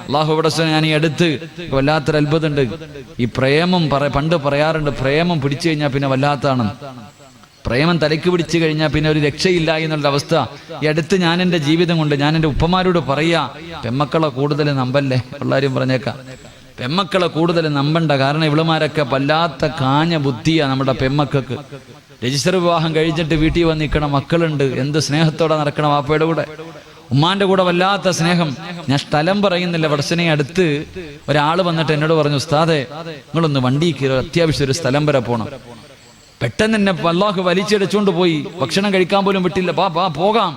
അള്ളാഹു പടച്ചവനെ ഞാൻ ഈ അടുത്ത് വല്ലാത്തൊരു അത്ഭുതമുണ്ട്. ഈ പ്രേമം പണ്ട് പറയാറുണ്ട്, പ്രേമം പിടിച്ചു കഴിഞ്ഞാൽ പിന്നെ വല്ലാത്താണ്. പ്രേമം തലയ്ക്ക് പിടിച്ചു കഴിഞ്ഞാൽ പിന്നെ ഒരു രക്ഷയില്ല എന്നുള്ള അവസ്ഥ ഈ അടുത്ത് ഞാൻ എൻ്റെ ജീവിതം കൊണ്ട് ഞാൻ എൻ്റെ ഉപ്പമാരോട് പറയാ, പെമ്മക്കളെ കൂടുതൽ നമ്പല്ലേ. എല്ലാവരും പറഞ്ഞേക്കാം, പെമ്മക്കളെ കൂടുതൽ നമ്പണ്ട. കാരണം ഇവളുമാരൊക്കെ വല്ലാത്ത കാഞ്ഞ ബുദ്ധിയാണ് നമ്മുടെ പെമ്മക്കൾക്ക്. രജിസ്റ്റർ വിവാഹം കഴിച്ചിട്ട് വീട്ടിൽ വന്ന് നിൽക്കണ മക്കളുണ്ട്, എന്ത് സ്നേഹത്തോടെ നടക്കണം വാപ്പയുടെ കൂടെ, ഉമ്മാന്റെ കൂടെ വല്ലാത്ത സ്നേഹം. ഞാൻ സ്ഥലം പറയുന്നില്ല, പടച്ചനെ അടുത്ത് ഒരാൾ വന്നിട്ട് എന്നോട് പറഞ്ഞു, ഉസ്താദേ നിങ്ങളൊന്ന് വണ്ടി കയറി, അത്യാവശ്യം ഒരു സ്ഥലം വരെ പോകണം. പെട്ടെന്ന് എന്നെ അല്ലാഹു വലിച്ചെടുച്ചുകൊണ്ട് പോയി, ഭക്ഷണം കഴിക്കാൻ പോലും വിട്ടില്ല. പോകാം.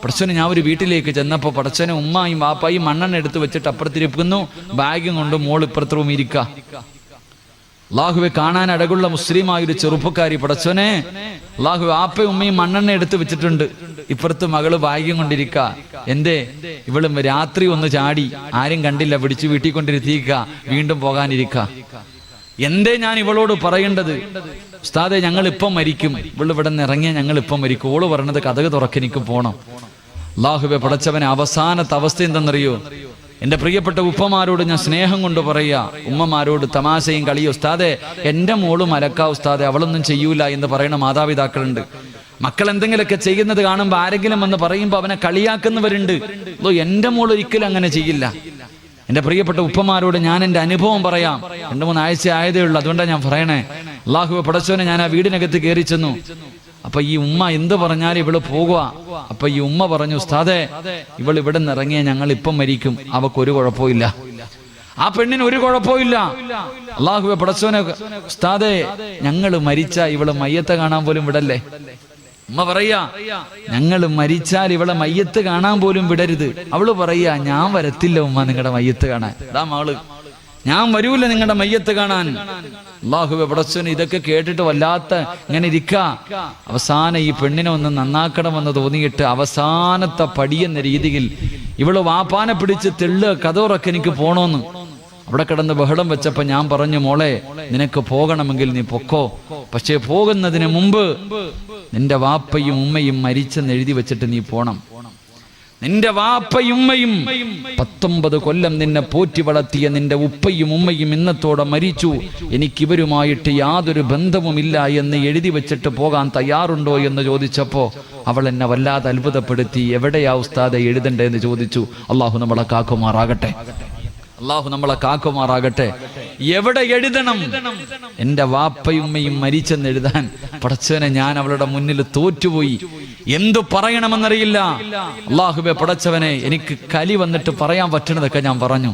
പടച്ചനെ ഞാൻ ഒരു വീട്ടിലേക്ക് ചെന്നപ്പോ പടച്ചനെ ഉമ്മായും വാപ്പായും മണ്ണെണ്ണ എടുത്ത് വെച്ചിട്ട് അപ്പുറത്തിരിക്കുന്നു, ബാഗും കൊണ്ട് മോൾ ഇപ്പുറത്ത് റൂം ഇരിക്ക. അള്ളാഹുവെ കാണാൻ അടകുള്ള മുസ്ലിമായൊരു ചെറുപ്പക്കാരി, പടച്ചനെ അള്ളാഹു വാപ്പയും ഉമ്മയും മണ്ണെണ്ണ എടുത്ത് വെച്ചിട്ടുണ്ട്, ഇപ്പുറത്ത് മകള് ബാഗ്യം കൊണ്ടിരിക്ക. എന്തേ ഇവളും രാത്രി ഒന്ന് ചാടി, ആരും കണ്ടില്ല, പിടിച്ചു വീട്ടിൽ കൊണ്ടിരുത്തിക്ക, വീണ്ടും പോകാനിരിക്ക. എന്തേ ഞാൻ ഇവളോട് പറയേണ്ടത്, ഉസ്താദെ ഞങ്ങൾ ഇപ്പം മരിക്കും, ഇവള് ഇവിടെ നിന്ന് ഇറങ്ങിയ ഞങ്ങൾ ഇപ്പം മരിക്കും. ഓള് പറയണത് കഥക് തുറക്കെനിക്ക് പോണം. അല്ലാഹുവേ പടച്ചവനെ അവസാനത്തെ അവസ്ഥ എന്തെന്നറിയോ? എൻ്റെ പ്രിയപ്പെട്ട ഉപ്പമാരോട് ഞാൻ സ്നേഹം കൊണ്ട് പറയാ, ഉമ്മമാരോട് തമാശയും കളിയും, ഉസ്താദെ എൻ്റെ മോള് മലക്കാ ഉസ്താദെ, അവളൊന്നും ചെയ്യൂല എന്ന് പറയുന്ന മാതാപിതാക്കളുണ്ട്. മക്കൾ എന്തെങ്കിലുമൊക്കെ ചെയ്യുന്നത് കാണുമ്പോൾ ആരെങ്കിലും എന്ന് പറയുമ്പോൾ അവനെ കളിയാക്കുന്നവരുണ്ട്. എൻ്റെ മോൾ ഒരിക്കലും അങ്ങനെ ചെയ്യില്ല. എൻ്റെ പ്രിയപ്പെട്ട ഉപ്പമാരോട് ഞാൻ എൻ്റെ അനുഭവം പറയാം. 2-3 ആഴ്ച ആയതേ ഉള്ളൂ, അതുകൊണ്ടാണ് ഞാൻ പറയണേ. അല്ലാഹുവേ പടച്ചവനെ ഞാൻ ആ വീടിനകത്ത് കയറി ചെന്നു. അപ്പൊ ഈ ഉമ്മ എന്ത് പറഞ്ഞാലും ഇവള് പോകുക. അപ്പൊ ഈ ഉമ്മ പറഞ്ഞു, ഉസ്താദേ ഇവൾ ഇവിടെ നിന്ന് ഇറങ്ങിയ ഞങ്ങൾ ഇപ്പം മരിക്കും, അവക്കൊരു കുഴപ്പമില്ല, ആ പെണ്ണിന് ഒരു കുഴപ്പമില്ല. അല്ലാഹുവേ പടച്ചവനെ, ഉസ്താദേ ഞങ്ങൾ മരിച്ച ഇവള് മയ്യത്തെ കാണാൻ പോലും വിടല്ലേ. ഉമ്മ പറയാ, ഞങ്ങള് മരിച്ചാൽ ഇവളെ മയ്യത്ത് കാണാൻ പോലും വിടരുത്. അവള് പറയാ, ഞാൻ വരത്തില്ല ഉമ്മ നിങ്ങളുടെ മയ്യത്ത് കാണാൻ. ഇതാ മകള്, ഞാൻ വരൂല നിങ്ങളുടെ മയ്യത്ത് കാണാൻ. അല്ലാഹുവേ പടച്ചവനെ ഇതൊക്കെ കേട്ടിട്ട് വല്ലാത്ത ഇങ്ങനെ ഇരിക്ക. അവസാനം ഈ പെണ്ണിനെ ഒന്ന് നന്നാക്കണമെന്ന് തോന്നിയിട്ട് അവസാനത്തെ പടിയെന്ന രീതിയിൽ ഇവള് വാപ്പാനെ പിടിച്ച് കഥോറൊക്കെ എനിക്ക് പോണോന്ന് അവിടെ കിടന്ന് ബഹളം വെച്ചപ്പോ ഞാൻ പറഞ്ഞു, മോളെ നിനക്ക് പോകണമെങ്കിൽ നീ പൊക്കോ, പക്ഷെ പോകുന്നതിന് മുമ്പ് നിന്റെ വാപ്പയും ഉമ്മയും മരിച്ചെന്ന് എഴുതി വെച്ചിട്ട് നീ പോണം. നിന്റെ വാപ്പയും ഉമ്മയും 19 കൊല്ലം നിന്നെ പോറ്റി വളർത്തിയ നിന്റെ ഉപ്പയും ഉമ്മയും ഇന്നത്തോടെ മരിച്ചു, എനിക്കിവരുമായിട്ട് യാതൊരു ബന്ധവുമില്ല എന്ന് എഴുതി വെച്ചിട്ട് പോകാൻ തയ്യാറുണ്ടോ എന്ന് ചോദിച്ചപ്പോ അവൾ എന്നെ വല്ലാതെ അത്ഭുതപ്പെടുത്തി. എവിടെയാ ഉസ്താദെ എഴുതണ്ടേ എന്ന് ചോദിച്ചു. അള്ളാഹു നമ്മളെ കാക്കുമാറാകട്ടെ, അള്ളാഹു നമ്മളെ കാക്കുമാറാകട്ടെ. എവിടെ എഴുതണം? എൻ്റെ വാപ്പയുമ്മയും മരിച്ചെന്ന് എഴുതാൻ പടച്ചവനെ ഞാൻ അവളുടെ മുന്നിൽ തോറ്റുപോയി. എന്തു പറയണമെന്നറിയില്ല. അല്ലാഹുവേ പടച്ചവനെ, എനിക്ക് കലി വന്നിട്ട് പറയാൻ പറ്റണതൊക്കെ ഞാൻ പറഞ്ഞു.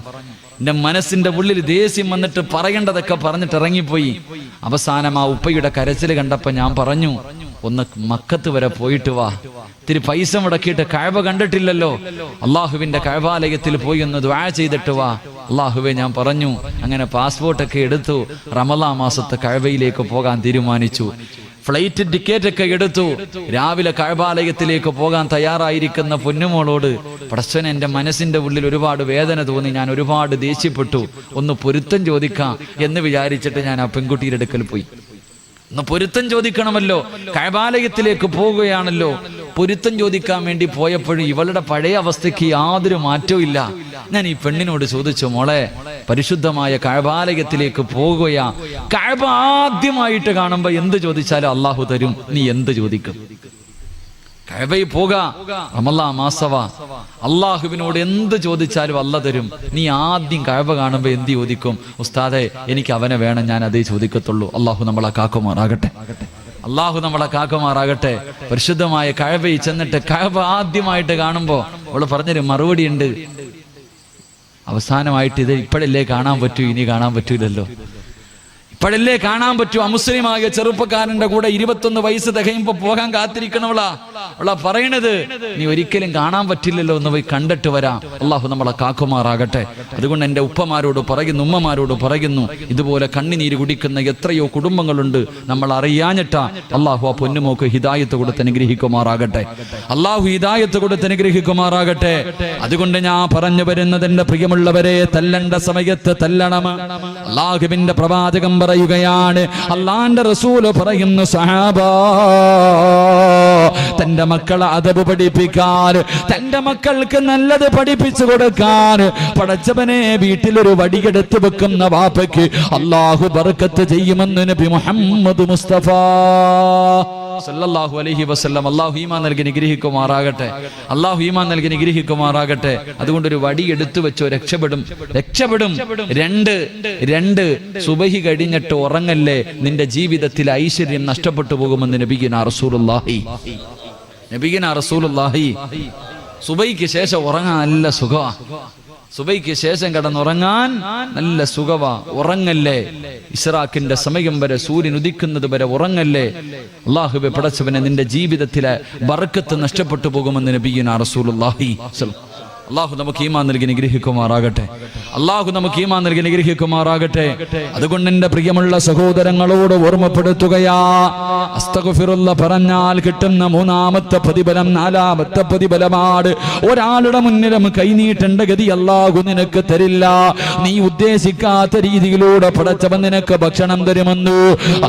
എൻ്റെ മനസ്സിന്റെ ഉള്ളിൽ ദേഷ്യം വന്നിട്ട് പറയേണ്ടതൊക്കെ പറഞ്ഞിട്ട് ഇറങ്ങിപ്പോയി. അവസാനം ആ ഉപ്പയുടെ കരച്ചിൽ കണ്ടപ്പോ ഞാൻ പറഞ്ഞു, ഒന്ന് മക്കത്ത് വരെ പോയിട്ട് വാ, ഇത്തിരി പൈസ മുടക്കിയിട്ട് കഅബ കണ്ടിട്ടില്ലല്ലോ, അള്ളാഹുവിന്റെ കഅബാലയത്തിൽ പോയി ഒന്ന് ദുആ ചെയ്തിട്ട് വാ. അള്ളാഹുവേ ഞാൻ പറഞ്ഞു. അങ്ങനെ പാസ്പോർട്ടൊക്കെ എടുത്തു, റമളാൻ മാസത്തെ കഅബയിലേക്ക് പോകാൻ തീരുമാനിച്ചു. ഫ്ലൈറ്റ് ടിക്കറ്റ് ഒക്കെ എടുത്തു. രാവിലെ കഅബാലയത്തിലേക്ക് പോകാൻ തയ്യാറായിരിക്കുന്ന പൊന്നുമോളോട് പടച്ചവനെ എൻ്റെ മനസ്സിന്റെ ഉള്ളിൽ ഒരുപാട് വേദന തോന്നി. ഞാൻ ഒരുപാട് ദേഷ്യപ്പെട്ടു. ഒന്ന് പൊരുത്തം ചോദിക്കാം എന്ന് വിചാരിച്ചിട്ട് ഞാൻ ആ പെൺകുട്ടിയുടെ അടുക്കൽ പോയി. ഒന്ന് പൊരുത്തം ചോദിക്കണമല്ലോ, കഅബാലയത്തിലേക്ക് പോവുകയാണല്ലോ. പൊരുത്തം ചോദിക്കാൻ വേണ്ടി പോയപ്പോഴും ഇവളുടെ പഴയ അവസ്ഥയ്ക്ക് യാതൊരു മാറ്റവും ഇല്ല. ഞാൻ ഈ പെണ്ണിനോട് ചോദിച്ചു, മോളെ പരിശുദ്ധമായ കഅബാലയത്തിലേക്ക് പോവുകയാ, കഅബ ആദ്യമായിട്ട് കാണുമ്പോ എന്ത് ചോദിച്ചാലും അള്ളാഹു തരും, നീ എന്ത് ചോദിക്കും? കഅബയിൽ പോക, റമളാൻ മാസവാ, അള്ളാഹുവിനോട് എന്ത് ചോദിച്ചാലും അല്ല തരും. നീ ആദ്യം കഅബ കാണുമ്പോ എന്ത് ചോദിക്കും? ഉസ്താദെ എനിക്ക് അവനെ വേണം, ഞാൻ അതേ ചോദിക്കത്തുള്ളൂ. അള്ളാഹു നമ്മളെ കാക്കുമാറാകട്ടെ, അള്ളാഹു നമ്മളെ കാക്കുമാറാകട്ടെ. പരിശുദ്ധമായ കഅബയിൽ ചെന്നിട്ട് കഅബ ആദ്യമായിട്ട് കാണുമ്പോ അവള് പറഞ്ഞൊരു മറുപടി ഉണ്ട്. അവസാനമായിട്ട് ഇത് ഇപ്പോഴല്ലേ കാണാൻ പറ്റൂ, ഇനി കാണാൻ പറ്റൂലല്ലോ. ഇപ്പോഴല്ലേ കാണാൻ പറ്റൂ. അമുസ്ലിമായ ചെറുപ്പക്കാരന്റെ കൂടെ 21 വയസ്സ് തികയുമ്പോ പോകാൻ കാത്തിരിക്കണവളാ. അവളാ പറയണത്, നീ ഒരിക്കലും കാണാൻ പറ്റില്ലല്ലോ, ഒന്ന് പോയി കണ്ടിട്ട് വരാം. അള്ളാഹു നമ്മളെ കാക്കുമാറാകട്ടെ. അതുകൊണ്ട് എൻ്റെ ഉപ്പമാരോട് പറയുന്നു, ഉമ്മമാരോട് പറയുന്നു, ഇതുപോലെ കണ്ണിനീര് കുടിക്കുന്ന എത്രയോ കുടുംബങ്ങളുണ്ട്, നമ്മൾ അറിയാഞ്ഞിട്ടാ. അള്ളാഹു ആ പൊന്നുമോക്ക് ഹിദായത്ത് കൊടുത്ത് അനുഗ്രഹിക്കുമാറാകട്ടെ, അള്ളാഹു ഹിദായത്ത് കൊടുത്ത് അനുഗ്രഹിക്കുമാറാകട്ടെ. അതുകൊണ്ട് ഞാൻ പറഞ്ഞു വരുന്നത്, എൻ്റെ പ്രിയമുള്ളവരെ, തല്ലണ്ട സമയത്ത് തല്ലണം. അള്ളാഹുവിന്റെ പ്രവാചകം പറയുകയാണ്, അല്ലാഹുവിന്റെ റസൂൽ പറയുന്നു, സഹാബാ തന്റെ മക്കളെ അദബ് പഠിപ്പിക്കാൻ, തന്റെ മക്കൾക്ക് നല്ലത് പഠിപ്പിച്ചു കൊടുക്കാൻ പടച്ചവനെ വീട്ടിലൊരു വടിയെടുത്ത് വെക്കുന്ന വാപ്പയ്ക്ക് അല്ലാഹു ബർക്കത്ത് ചെയ്യുമെന്ന് നബി മുഹമ്മദ് മുസ്തഫ സല്ലല്ലാഹു അലൈഹി വസല്ലം. അല്ലാഹു ഈമാൻ നൽകി നിഗ്രഹിക്കുമാറാകട്ടെ, അല്ലാഹു ഈമാൻ നൽകി നിഗ്രഹിക്കുമാറാകട്ടെ. അതുകൊണ്ടൊരു വടി എടുത്തു വെച്ചോ, രക്ഷപ്പെടും. രണ്ട് സുബഹി കഴിഞ്ഞിട്ട് ഉറങ്ങല്ലേ, നിന്റെ ജീവിതത്തിൽ ഐശ്വര്യം നഷ്ടപ്പെട്ടു പോകുമെന്ന് നബിയുനാ റസൂലുള്ളാഹി. സുബഹിക്ക് ശേഷം ഉറങ്ങാൻ നല്ല സുഖമാ, സുബൈക്ക് ശേഷം കിടന്നുറങ്ങാൻ നല്ല സുഖവാ. ഉറങ്ങല്ലേ, ഇസ്റാഖിന്റെ സമയം വരെ, സൂര്യൻ ഉദിക്കുന്നത് വരെ ഉറങ്ങല്ലേ. അല്ലാഹുവേ പടച്ചവനെ, നിന്റെ ജീവിതത്തിലെ ബർക്കത്ത് നഷ്ടപ്പെട്ടു പോകുമെന്ന് നബിയുനാ റസൂലുള്ളാഹി. അല്ലാഹു നമുക്ക് ഈമാൻ നൽകി നിഗ്രഹിക്കുമാറാകട്ടെ, അല്ലാഹു നമുക്ക് ഈമാൻ നൽകി നിഗ്രഹിക്കുമാറാകട്ടെ. അതുകൊണ്ട് എന്റെ പ്രിയമുള്ള സഹോദരങ്ങളോട് ഓർമ്മപ്പെടുത്തുകയാ, അസ്തഗ്ഫിറുല്ലാഹ് പറഞ്ഞാൽ കിട്ടുന്ന മൂന്നാമത്തെ പ്രതിഫലം, നാലാമത്തെ പ്രതിഫലമാണ് ഒരാളുടെ മുന്നിലും കൈനീട്ടേണ്ട ഗതി അല്ലാഹു നിനക്ക് തരില്ല. നീ ഉദ്ദേശിക്കാത്ത രീതിയിലൂടെ പടച്ചവൻ നിനക്ക് ഭക്ഷണം തരുമെന്ന്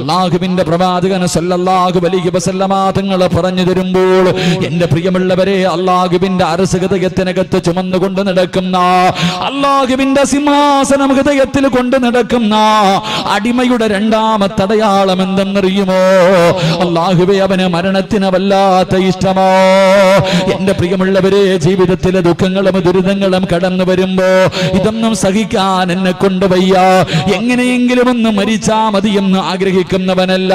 അല്ലാഹുവിന്റെ പ്രവാചകൻ സല്ലല്ലാഹു അലൈഹി വസല്ലമ തങ്ങൾ പറഞ്ഞു തരുമ്പോൾ, എന്റെ പ്രിയമുള്ളവരെ, അല്ലാഹുവിന്റെ അരസഹൃദയത്തിനകത്ത് ചുമന്നുകൊണ്ട് നടക്കുന്ന, അല്ലാഹുവിന്റെ സിംഹാസനം ഹൃദയത്തിൽ കൊണ്ട് നടക്കുന്ന അടിമയുടെ രണ്ടാമത്തെ അടയാളം എന്തെന്നറിയുമോ? അല്ലാഹുവേ, അവന് മരണത്തിന് വല്ലാത്ത ഇഷ്ടമോ? എന്റെ പ്രിയമുള്ളവരെ, ജീവിതത്തിലെ ദുഃഖങ്ങളും ദുരിതങ്ങളും കടന്നു വരുമ്പോ ഇതൊന്നും സഹിക്കാൻ എന്നെ കൊണ്ട് വയ്യ, എങ്ങനെയെങ്കിലും ഒന്ന് മരിച്ചാ മതിയെന്ന് ആഗ്രഹിക്കുന്നവനല്ല.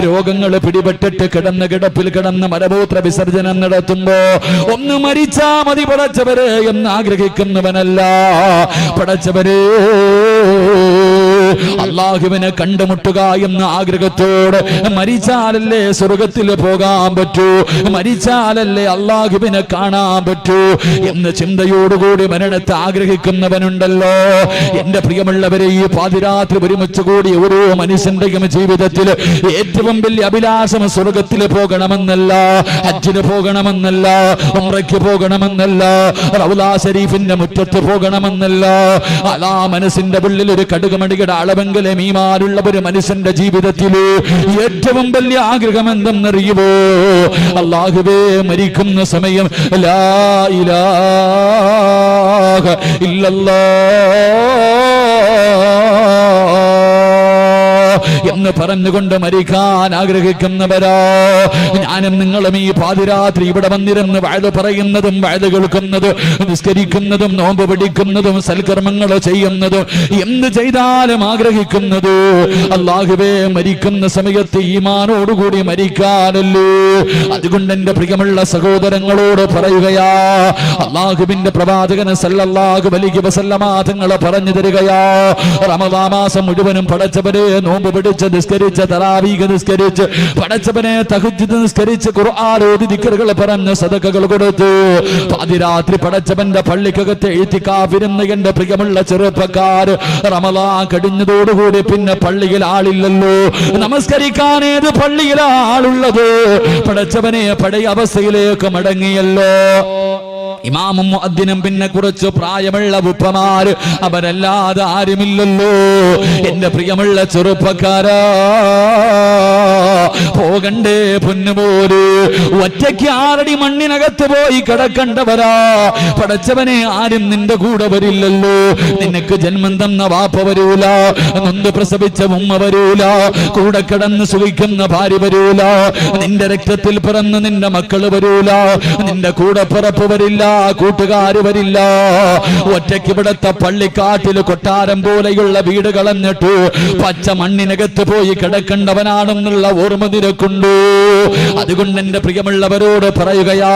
രോഗങ്ങൾ പിടിപെട്ടിട്ട് കിടന്ന് കിടപ്പിൽ കിടന്ന് മലമൂത്ര വിസർജനം നടത്തുമ്പോ ഒന്ന് മരിച്ചാ മതി പടച്ചവരെ എന്ന് ആഗ്രഹിക്കുന്നവനല്ല. പടച്ചവരെ, അല്ലാഹുവിനെ കണ്ടുമുട്ടുക എന്ന ആഗ്രഹത്തോടെ മരിച്ചാലല്ലേ സ്വർഗത്തിൽ പോകാൻ പറ്റൂ, മരിച്ചാലല്ലേ അല്ലാഹുവിനെ കാണാൻ പറ്റൂ എന്ന ചിന്തയോടുകൂടി മരണത്തെ ആഗ്രഹിക്കുന്നവനുണ്ടല്ലോ. എന്റെ പ്രിയമുള്ളവരെ, ഈ പാതിരാത്രി ഒരുമിച്ച് കൂടി ഓരോ മനുഷ്യന്റെയും ജീവിതത്തിൽ ഏറ്റവും വലിയ അഭിലാഷം സ്വർഗത്തിൽ പോകണമെന്നല്ല, ഹജ്ജിന് പോകണമെന്നല്ല, ഉംറയ്ക്ക് പോകണമെന്നല്ല, റൗള ശരീഫിന്റെ മുറ്റത്ത് പോകണമെന്നല്ല. അലാ മനസ്സിന്റെ ഉള്ളിൽ ഒരു കടുകുമണിയുടെ അളവെങ്കിലും ഈമാനുള്ള ഒരു മനുഷ്യന്റെ ജീവിതത്തിൽ ഏറ്റവും വലിയ ആഗ്രഹം എന്തെന്നറിയുമോ? അല്ലാഹുവേ, മരിക്കുന്ന സമയം ലാ ഇലാഹ ഇല്ലല്ലാഹ് എന്ന് പറഞ്ഞുകൊണ്ട് മരിക്കാൻ ആഗ്രഹിക്കുന്നവരാ. ഞാനും നിങ്ങളും ഈ പാതിരാത്രി ഇവിടെ വന്നിരുന്ന് വഅദ് പറയുന്നതും വഅദ് കേൾക്കുന്നതും നിസ്കരിക്കുന്നതും നോമ്പ് പിടിക്കുന്നതും സൽക്കർമ്മങ്ങൾ ചെയ്യുന്നതും എന്ത് ചെയ്താലും ആഗ്രഹിക്കുന്നത് അല്ലാഹുവേ, മരിക്കുന്ന സമയത്ത് ഈമാനോടുകൂടി മരിക്കാനല്ലോ. അതുകൊണ്ട് എന്റെ പ്രിയമുള്ള സഹോദരങ്ങളോട് പറയുകയാ, അല്ലാഹുവിന്റെ പ്രവാചകൻ സല്ലല്ലാഹു അലൈഹി വസല്ലമ തങ്ങൾ പറഞ്ഞു തരികയാ, റമദാൻ മാസം മുഴുവനും പടച്ചവരെ നോമ്പ് പിടിച്ച് നിസ്കരിച്ച് തറാവീഹ് നിസ്കരിച്ച് പടച്ചവനെ തഹജ്ജുദ് നിസ്കരിച്ച് ഖുർആൻ ഓതി ദിക്റുകൾ പറഞ്ഞ് സദഖകൾ കൊടുത്തു പാതിരാത്രി പടച്ചവന്റെ പള്ളിക്കകത്ത് ഇഅ്തികാഫിരുന്ന് എന്റെ പ്രിയമുള്ള ചെറുപ്പക്കാർ, റമദാൻ കഴിഞ്ഞതോടുകൂടി പിന്നെ പള്ളിയിൽ ആളില്ലല്ലോ, നമസ്കരിക്കാൻ ഏത് പള്ളിയിലാ ആളുള്ളത്? പടച്ചവനെ പഴയ അവസ്ഥയിലേക്ക് മടങ്ങിയല്ലോ. ഇമാമും മുഅദ്ദിനും പിന്നെ കുറച്ച് പ്രായമുള്ള ഉപ്പമാര്, അവരല്ലാതെ ആരുമില്ലല്ലോ. എന്റെ പ്രിയമുള്ള ചെറുപ്പക്കാരാ, പോകണ്ടേ പൊന്നുപോര്? ഒറ്റയ്ക്ക് ആറടി മണ്ണിനകത്ത് പോയി കിടക്കണ്ടവരാ. പടച്ചവനെ, ആരും നിന്റെ കൂടെ വരില്ലല്ലോ. നിനക്ക് ജന്മം തന്ന വാപ്പ വരൂല, നൊന്ത് പ്രസവിച്ച ഉമ്മ വരൂല, കൂടെ കിടന്ന് സുഖിക്കുന്ന ഭാര്യ വരൂല, നിന്റെ രക്തത്തിൽ പിറന്ന് നിന്റെ മക്കള് വരൂല, നിന്റെ കൂടെ പിറപ്പ് വരില്ല, കൂട്ടുകാര് വരില്ല. ഒറ്റയ്ക്ക് ഇവിടത്തെ പള്ളിക്കാട്ടില് കൊട്ടാരം പോലെയുള്ള വീട് കളഞ്ഞിട്ട് പച്ച മണ്ണിനകത്ത് പോയി കിടക്കേണ്ടവനാണെന്നുള്ള ഓർമ്മ നിനക്കുണ്ടോ? അതുകൊണ്ട് എന്റെ പ്രിയമുള്ളവരോട് പറയുകയാ,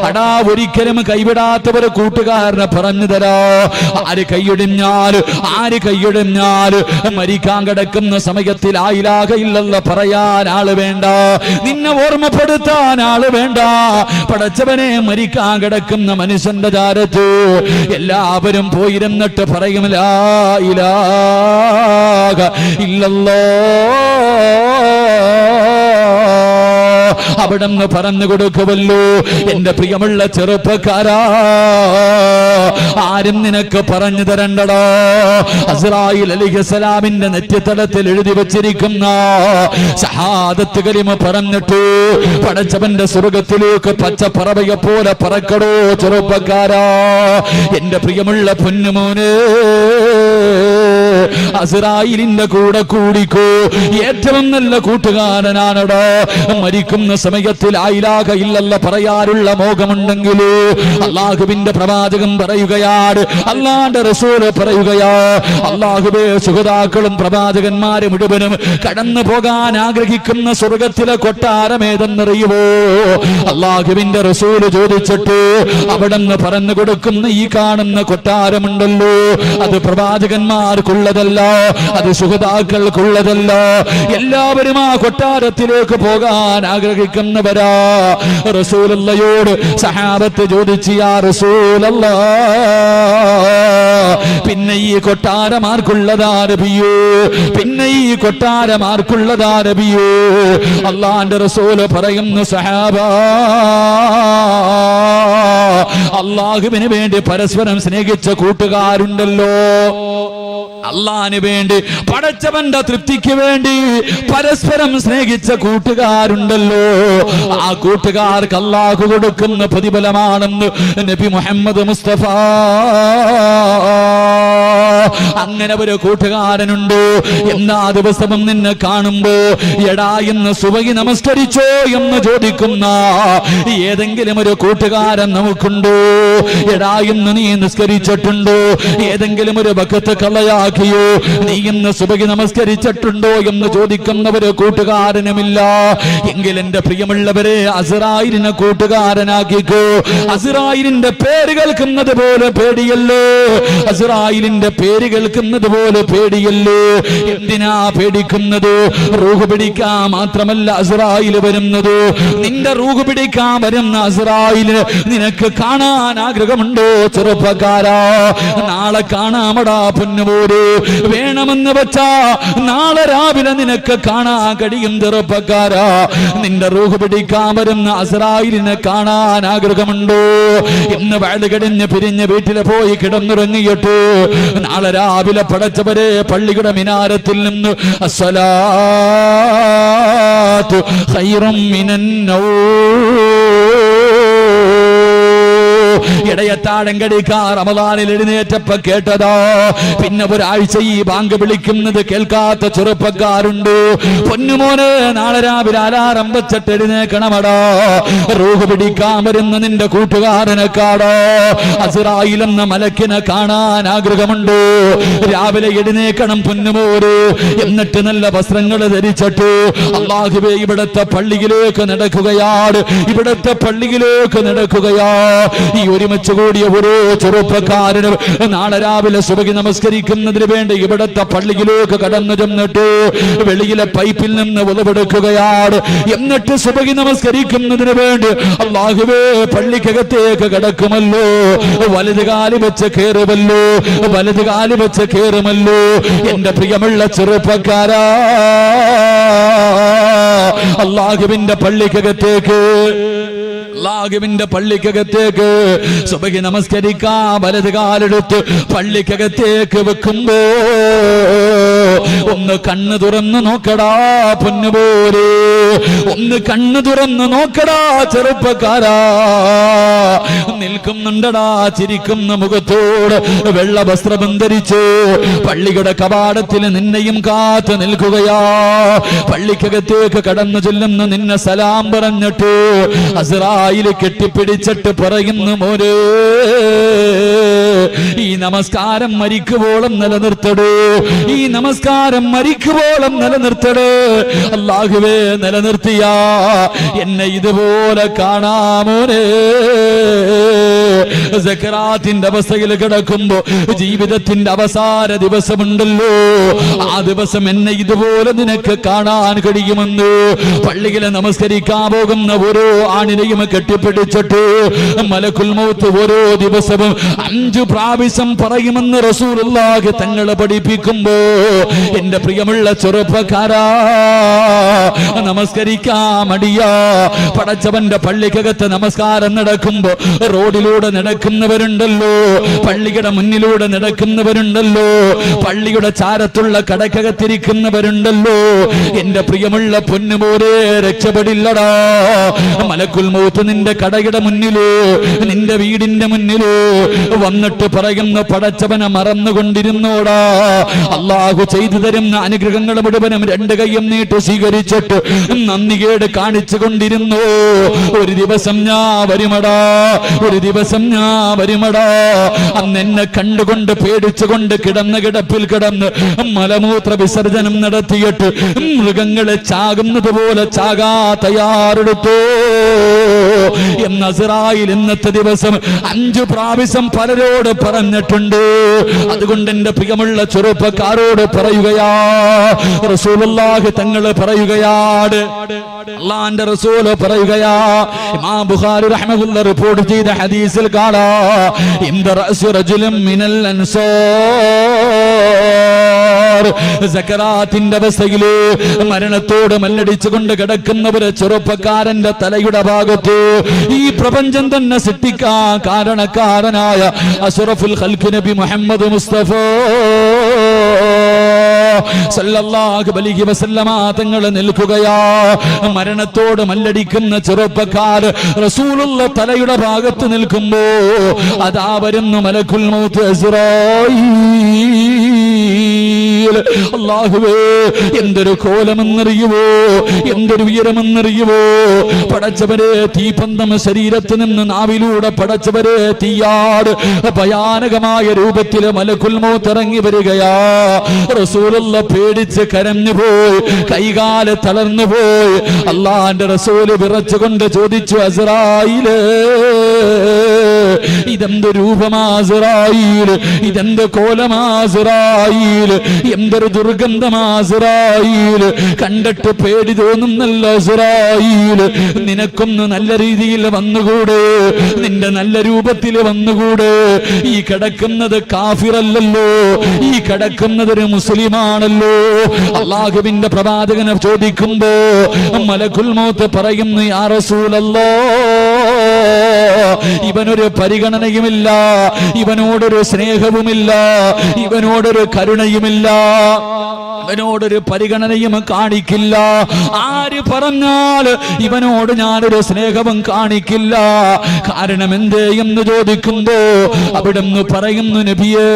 അടാ, ഒരിക്കലും കൈവിടാത്തവര് കൂട്ടുകാരനെ പറഞ്ഞു തരാ. ആര് കൈയൊടിഞ്ഞാല് മരിക്കാൻ കിടക്കുന്ന സമയത്തിൽ ആ ഇലാഹ ഇല്ലല്ലാഹ് പറയാൻ ആള് വേണ്ട, നിന്നെ ഓർമ്മപ്പെടുത്താൻ ആള് വേണ്ട. പടച്ചവനെ, മരിക്കാൻ കിടക്കുന്ന മനുഷ്യന്റെ ചാരത്ത് എല്ലാവരും പോയിരുന്നിട്ട് പറയും ലാ ഇലാഹ ഇല്ലല്ലാഹ് അവിടെന്ന് പറഞ്ഞു കൊടുക്കുമല്ലോ. എന്റെ പ്രിയമുള്ള ചെറുപ്പക്കാരാ, ആരും നിനക്ക് പറഞ്ഞു തരണ്ടടോ. അസ്രായീൽ അലൈഹിസ്സലാമിന്റെ നെറ്റിത്തടത്തിൽ എഴുതി വച്ചിരിക്കുന്ന ഷഹാദത്ത് കലിമ പറഞ്ഞിട്ട് പടച്ചവന്റെ സ്വർഗത്തിലേക്ക് പച്ചപ്പറവയെ പോലെ പറക്കടോ ചെറുപ്പക്കാരാ. എന്റെ പ്രിയമുള്ള പൊന്നുമോനെ, അസ്രായീലിന്റെ കൂടെ കൂടിക്കോ. ഏറ്റവും നല്ല കൂട്ടുകാരനാണടോ. മരിക്കുന്ന സമയത്ത് ലാ ഇലാഹ ഇല്ലല്ലാഹ് പറയാനുള്ള മോഹമുണ്ടെങ്കിൽ അല്ലാഹുവിന്റെ പ്രവാചകൻ പറയുകയാണ്, അല്ലാഹുവിന്റെ റസൂൽ പറയുകയാ, അല്ലാഹുവേ സുഹൃതാക്കളും പ്രവാചകന്മാരും മുഴുവനും കടന്നു പോകാൻ ആഗ്രഹിക്കുന്ന സ്വർഗത്തിലെ കൊട്ടാരം ഏതെന്നറിയുമോ? അല്ലാഹുവിന്റെ റസൂൽ ചോദിച്ചിട്ട് അവിടെ നിന്ന് പറഞ്ഞു കൊടുക്കുന്ന ഈ കാണുന്ന കൊട്ടാരമുണ്ടല്ലോ, അത് പ്രവാചകന്മാർക്കുള്ളതല്ല, അത് സുഹൃതാക്കൾക്കുള്ളതല്ല. എല്ലാവരും ആ കൊട്ടാരത്തിലേക്ക് പോകാൻ ആഗ്രഹിക്കുന്നവരാ. റസൂലുള്ളാഹിയോട് സഹാബത്ത് ചോദിച്ചു, യാ റസൂലല്ലാഹ്, പിന്നെ ഈ കൊട്ടാരമാർക്കുള്ളതാ നബിയേ? പിന്നെ ഈ കൊട്ടാരമാർക്കുള്ളതാ നബിയേ? അല്ലാഹുവിന്റെ റസൂൽ പറയുന്നു, സഹാബാ, അല്ലാഹുവിന് വേണ്ടി പരസ്പരം സ്നേഹിച്ച കൂട്ടുകാരുണ്ടല്ലോ, അള്ളാഹിന് വേണ്ടി പടച്ചവന്റെ തൃപ്തിക്ക് വേണ്ടി പരസ്പരം സ്നേഹിച്ച കൂട്ടുകാരുണ്ടല്ലോ, ആ കൂട്ടുകാർക്ക് അള്ളാഹു കൊടുക്കുന്ന പ്രതിഫലമാണെന്ന് നബി മുഹമ്മദ് മുസ്തഫ. അങ്ങനെ ഒരു കൂട്ടുകാരനുണ്ട്. എന്നാ ദിവസവും നിന്നെ കാണുമ്പോ എടാ എന്ന് സുബഹി നമസ്കരിച്ചോ എന്ന് ചോദിക്കുന്ന ഏതെങ്കിലും ഒരു കൂട്ടുകാരൻ നമുക്കുണ്ടോ? എടാ എന്ന് നീ നിസ്കരിച്ചിട്ടുണ്ടോ? ഏതെങ്കിലും ഒരു വഖത്ത് കളയാക്കിയോ? നീ ഇന്ന് സുബഹി നമസ്കരിച്ചിട്ടുണ്ടോ എന്ന് ചോദിക്കുന്ന ഒരു കൂട്ടുകാരനുമില്ല. എങ്കിൽ എന്റെ പ്രിയമുള്ളവരെ, അസ്രായീലിനെ കൂട്ടുകാരനാക്കിക്കോ. അസ്രായീലിന്റെ പേര് കേൾക്കുന്നത് പോലെ പേടിയല്ലോ, അസ്രായീലിന്റെ പേര് കേൾക്കുന്നത് പോലെ പേടിയല്ലോ. എന്തിനാ പേടിക്കുന്നത്? റൂഹ് പിടിക്കാൻ മാത്രമല്ല അസ്രായീൽ വരുന്നത്. നിന്റെ റൂഹ് പിടിക്കാൻ വരുന്ന അസ്രായീലിനെ നിനക്ക് കാണാൻ ആഗ്രഹമുണ്ടോ ചെറുപ്പക്കാരാ? നാളെ കാണാമടാ പൊന്നുപോര്. വേണമെന്ന് വെച്ചാ നാളെ രാവിലെ നിനക്ക് കാണാൻ കഴിയും ചെറുപ്പക്കാരാ. നിന്റെ റൂഹ് പിടിക്കാൻ വരുന്ന അസ്രായീലിനെ കാണാൻ ആഗ്രഹമുണ്ടോ? ഇന്ന് വയല് കടിഞ്ഞ് പിരിഞ്ഞ് വീട്ടിൽ പോയി കിടന്നുറങ്ങിയിട്ട് നാളെ രാവിലെ പടച്ചവരെ പള്ളിയുടെ മിനാരത്തിൽ നിന്ന് അസ്സലാത്തു ഖൈറും മിനൻ ഇടയത്താഴം കടിക്കാ റമദാനിൽ എഴുന്നേറ്റപ്പോ കേട്ടതാ. പിന്നെ ഒരാഴ്ച ഈ ബാങ്ക് വിളിക്കുന്നത് കേൾക്കാത്ത ചെറുപ്പക്കാരുണ്ട്. പൊന്നുമോനെ, നാളെ രാവിലെ അലാറം വെച്ചിട്ട് എഴുന്നേക്കണമടാ. റൂഹ് പിടിക്കാൻ വരുന്ന നിന്റെ കൂട്ടുകാരനെ കാടോ. അസ്രായീൽ എന്ന മലക്കിനെ കാണാൻ ആഗ്രഹമുണ്ട്. രാവിലെ എഴുന്നേക്കണം പൊന്നുമോര്. എന്നിട്ട് നല്ല വസ്ത്രങ്ങൾ ധരിച്ചിട്ട് അല്ലാഹുവേ ഇവിടത്തെ പള്ളിയിലേക്ക് നടക്കുകയാണ്, ഇവിടത്തെ പള്ളിയിലേക്ക് നടക്കുകയാ. ഈ ഒരുമിച്ച് കൂടിയ ഓരോ ചെറുപ്പക്കാരനും നാളെ രാവിലെ സുബഹി നമസ്കരിക്കുന്നതിന് വേണ്ടി ഇവിടത്തെ പള്ളിയിലേക്ക് കടന്നു ചെന്നിട്ട് വെളിയിലെ പൈപ്പിൽ നിന്ന് ഉളവെടുക്കുകയാണ്. എന്നിട്ട് സുബഹി നമസ്കരിക്കുന്നതിന് വേണ്ടി അല്ലാഹുവേ പള്ളിക്കകത്തേക്ക് കടക്കുമല്ലോ. വലത് കാല് വെച്ച് കയറുമല്ലോ, വലത് കാല് വെച്ച് കയറുമല്ലോ. എന്റെ പ്രിയമുള്ള ചെറുപ്പക്കാരാ, അല്ലാഹുവിന്റെ പള്ളിക്കകത്തേക്ക് അല്ലാഹുവിന്റെ പള്ളിക്കകത്തേക്ക് സുബഹി നമസ്കരിക്കാൻ വലത് കാലെടുത്ത് പള്ളിക്കകത്തേക്ക് വെക്കുമ്പോ ഒന്ന് കണ്ണ് തുറന്ന് നോക്കടാ പൊന്നുപോരെ, ഒന്ന് കണ്ണ് തുറന്ന് നോക്കടാ ചെറുപ്പക്കാരാ. നിൽക്കുന്നുണ്ടടാ ചിരിക്കുന്ന മുഖത്തോട് വെള്ള വസ്ത്രം ധരിച്ചു പള്ളിയുടെ കവാടത്തിൽ നിന്നെയും കാത്ത് നിൽക്കുകയാ. പള്ളിക്കകത്തേക്ക് കടന്നു ചെല്ലുന്ന നിന്നെ സലാം പറഞ്ഞിട്ട് അസ്രായീൽ കെട്ടിപ്പിടിച്ചിട്ട് പറയുന്നു, മോനെ ഈ നമസ്കാരം മരിക്കുവോളം നിലനിർത്തടോ, ഈ നമസ്കാരം മരിക്കുവോളം നിലനിർത്തടോ. അല്ലാഹുവേ നിലനിർത്തിയാ എന്നെ ഇതുപോലെ കാണാമോനെ. സക്കറാത്തിന്റെ അവസ്ഥയിൽ കിടക്കുമ്പോ ജീവിതത്തിന്റെ അവസാന ദിവസമുണ്ടല്ലോ, ആ ദിവസം എന്നെ ഇതുപോലെ നിനക്ക് കാണാൻ കഴിയുമെന്ന് പള്ളിയിൽ നമസ്കരിക്കാൻ പോകുന്ന ഓരോ ആണിനെയും കെട്ടിപ്പിടിച്ചിട്ട് മലക്കുൽ മൗത്ത് ഓരോ ദിവസവും 5 പ്രാവശ്യം പറയുമെന്ന് റസൂലുള്ളാഹി തങ്ങളെ പഠിപ്പിക്കുമ്പോ എന്റെ പ്രിയമുള്ള ചെറുപ്പക്കാരാ, നമസ്കരിക്കാൻ മടിയാ. പടച്ചവന്റെ പള്ളിക്കകത്ത് നമസ്കാരം നടക്കുമ്പോ റോഡിലൂടെ നടക്കുന്നവരുണ്ടല്ലോ, പള്ളിയുടെ മുന്നിലൂടെ നടക്കുന്നവരുണ്ടല്ലോ, പള്ളിയുടെ ചാരത്തുള്ള കടക്കകത്തിരിക്കുന്നവരുണ്ടല്ലോ. എന്റെ പ്രിയമുള്ള പൊന്നുമോരെ, രക്ഷപ്പെടില്ലടാ. മലക്കുൽ മൗത്ത് നിന്റെ കടയുടെ മുന്നിലോ നിന്റെ വീടിന്റെ മുന്നിലോ വന്നിട്ട് പറയുന്ന പടച്ചവനെ മറന്നുകൊണ്ടിരുന്നോടാ. അള്ളാഹു ചെയ്തു തരുന്ന അനുഗ്രഹങ്ങൾ മുഴുവനും രണ്ട് കൈയും നീട്ടി സ്വീകരിച്ചിട്ട് നന്ദികേട് കാണിച്ചു കൊണ്ടിരുന്നു. ഒരു ദിവസം ഞാൻ വരുമടാ, ഒരു ദിവസം ഞാൻ വരുമടാ. അന്ന് എന്നെ കണ്ടുകൊണ്ട് പേടിച്ചുകൊണ്ട് കിടന്ന കിടപ്പിൽ കിടന്ന് മലമൂത്ര വിസർജനം നടത്തിയിട്ട് മൃഗങ്ങളെ ചാകുന്നത് പോലെ ചാകാ തയ്യാറെടുത്തു എന്ന് അസ്റായിൽ ഇന്നത്തെ ദിവസം 5 പ്രാവശ്യം പലരോട് പറഞ്ഞിട്ടുണ്ട്. അതുകൊണ്ട് എന്റെ പ്രിയമുള്ള ചെറുപ്പക്കാരോട് പറയുകയാ, റസൂലുള്ളാഹി തങ്ങൾ പറയുകയാണ്, അല്ലാഹുവിന്റെ റസൂൽ പറയുകയാ, ഇമാം ബുഖാരി റഹ്മത്തുള്ളാഹി റിപ്പോർട്ട് ചെയ്ത ഹദീസിൽ കാണാം, ഇന്ദ റഅസ് റജുലൻ മിനൽ അൻസാർ, സക്കറാത്തിന്റെ അവസ്ഥയില് മരണത്തോട് മല്ലടിച്ചുകൊണ്ട് കിടക്കുന്നവര് ചെറുപ്പക്കാരന്റെ തലയുടെ ഭാഗത്ത് ഈ പ്രപഞ്ചം തന്നെ സൃഷ്ടിക്കാൻ കാരണക്കാരനായ അഷ്റഫുൽ ഖൽഖ് നബി മുഹമ്മദ് മുസ്തഫ സല്ലല്ലാഹു അലൈഹി വസല്ലമ തങ്ങൾ നിൽക്കുകയാ. മരണത്തോട് മല്ലടിക്കുന്ന ചെറുപ്പക്കാർ റസൂലുള്ള തലയുടെ ഭാഗത്ത് നിൽക്കുമ്പോ അതാ വരുന്നു മലക്കുൽ മൗത്ത് അസ്റായീൽ. അല്ലാഹുവേ, എന്തൊരു കോലമെന്നറിയുവോ, എന്തൊരു ഉയരമെന്നറിയുവോ. പടച്ചവരെ, തീപന്തം ശരീരത്തിൽ നിന്ന് നാവിലൂടെ പടച്ചവരെ തീയാട് ഭയാനകമായ രൂപത്തിൽ മലക്കുൽ മൗത്ത് ഇറങ്ങി വരികയാ. റസൂലുള്ള പേടിച്ച് കരഞ്ഞു പോയി, കൈകാല് തളർന്നു പോയി. അള്ളാന്റെ റസൂല് വിറച്ചുകൊണ്ട് ചോദിച്ചു, അസ്റായീല്, ഇതെന്ത് രൂപമാസ്റായീൽ, ഇതെന്ത് കോലമാസ്റായീൽ, എന്തൊരു ദുർഗന്ധമാസ്റായീൽ, കണ്ടിട്ട് പേടി തോന്നുന്നല്ല അസ്റായീൽ. നിനക്കൊന്ന് നല്ല രീതിയിൽ വന്നുകൂടെ, നിന്റെ നല്ല രൂപത്തിൽ വന്നുകൂടെ. ഈ കിടക്കുന്നത് കാഫിറല്ലല്ലോ, ഈ കിടക്കുന്നത് ഒരു മുസ്ലിമാണല്ലോ. അല്ലാഹുവിന്റെ പ്രവാചകനെ ചോദിക്കുമ്പോ മലക്കുൽ മൗത്ത് പറയുന്നു, യാ റസൂലല്ലാഹ്, ഇവനൊരു പരിഗണനയുമില്ല, ഇവനോടൊരു സ്നേഹവുമില്ല, ഇവനോടൊരു കരുണയുമില്ല, ഇവനോടൊരു പരിഗണനയും കാണിക്കില്ല. ആര് പറഞ്ഞാൽ ഇവനോട് ഞാനൊരു സ്നേഹവും കാണിക്കില്ല. കാരണം എന്തേ എന്ന് ചോദിക്കുമ്പോ അവിടുന്ന് പറയുന്നു, നബിയേ,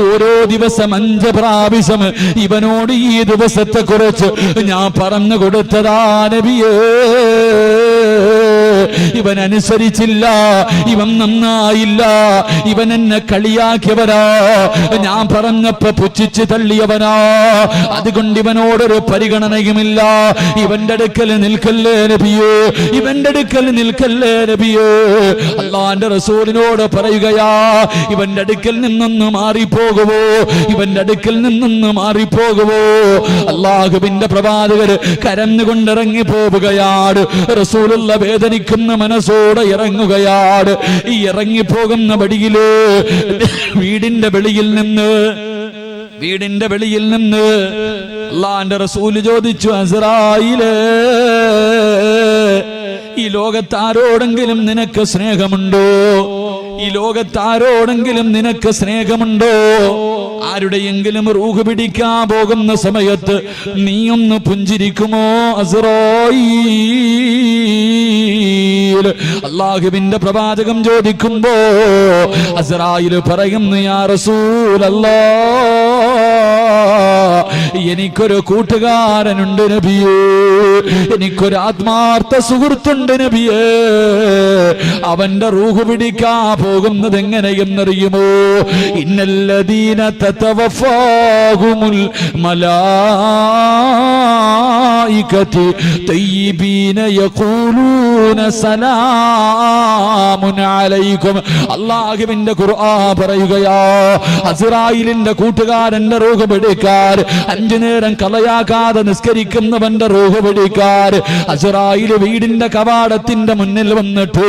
ഓരോ ദിവസം 5 പ്രാവശ്യം ഇവനോട് ഈ ദിവസത്തെ കുറിച്ച് ഞാൻ പറഞ്ഞു കൊടുത്തതാ നബിയേ. ഇവൻ അനുസരിച്ചില്ല, ഇവൻ നന്നായില്ല, ഇവൻ എന്നെ കളിയാക്കിയവനാ, ഞാൻ പറഞ്ഞപ്പോ പുച്ഛിച്ച് തള്ളിയവനാ. അതുകൊണ്ട് ഇവനോടൊരു പരിഗണനയുമില്ല. ഇവന്റെ അടുക്കൽ നിൽക്കല്ലേ നബിയേ, ഇവന്റെ അടുക്കൽ നിൽക്കല്ലേ നബിയേ. അല്ലാഹുവിന്റെ റസൂലിനോട് പറയുകയാ, ഇവന്റെ അടുക്കൽ നിന്നൊന്ന് മാറിപ്പോകുവോ, ഇവന്റെ അടുക്കൽ നിന്നൊന്ന് മാറിപ്പോകുവോ. അല്ലാഹുവിന്റെ പ്രവാചകർ കരഞ്ഞുകൊണ്ടിറങ്ങി പോവുകയാണ്. റസൂലുള്ള വേദനിക്കുന്ന മനസ്സോടെ ഇറങ്ങുകയാണ്. ഈ ഇറങ്ങിപ്പോകുന്ന വഴിയില് വീടിന്റെ വെളിയിൽ നിന്ന് അല്ലാഹുവിന്റെ റസൂല് ചോദിച്ചു, അസ്റായീലേ, ഈ ലോകത്താരോടെങ്കിലും നിനക്ക് സ്നേഹമുണ്ടോ? ഈ ലോകത്താരോടെങ്കിലും നിനക്ക് സ്നേഹമുണ്ടോ? ആരുടെയെങ്കിലും റൂഹ് പിടിക്കാൻ പോകുന്ന സമയത്ത് നീയൊന്ന് പുഞ്ചിരിക്കുമോ അസ്റായീൽ? അല്ലാഹുവിന്റെ പ്രവാചകം ചോദിക്കുമ്പോ അസ്റായീൽ പറയുന്നു, യാ റസൂലല്ലാഹ്, എനിക്കൊരു കൂട്ടുകാരനുണ്ട് നബിയേ, എനിക്കൊരു ആത്മാർത്ഥ സുഹൃത്തുണ്ട് നബിയേ. അവന്റെ റൂഹ് പിടിക്കാൻ പോകുന്നത് എങ്ങനെയെന്നറിയുമോ? ഇന്നല്ലദീന തതവഫാഹുമുൽ മലായികതു തയ്യിബീന യഖൂലൂന സലാമുൻ അലൈക്കും. അല്ലാഹുവിന്റെ ഖുർആൻ പറയുകയാ, അസ്റായീലിന്റെ കൂട്ടുകാരന്റെ റൂഹ് പിടിക്കാൻ 5 നേരം കളയാകാതെ നിസ്കരിക്കുന്നവന്റെ റൂഹ് പിടിക്കാൻ അസ്റായീൽ വീടിന്റെ കവാടത്തിന്റെ മുന്നിൽ വന്നിട്ട്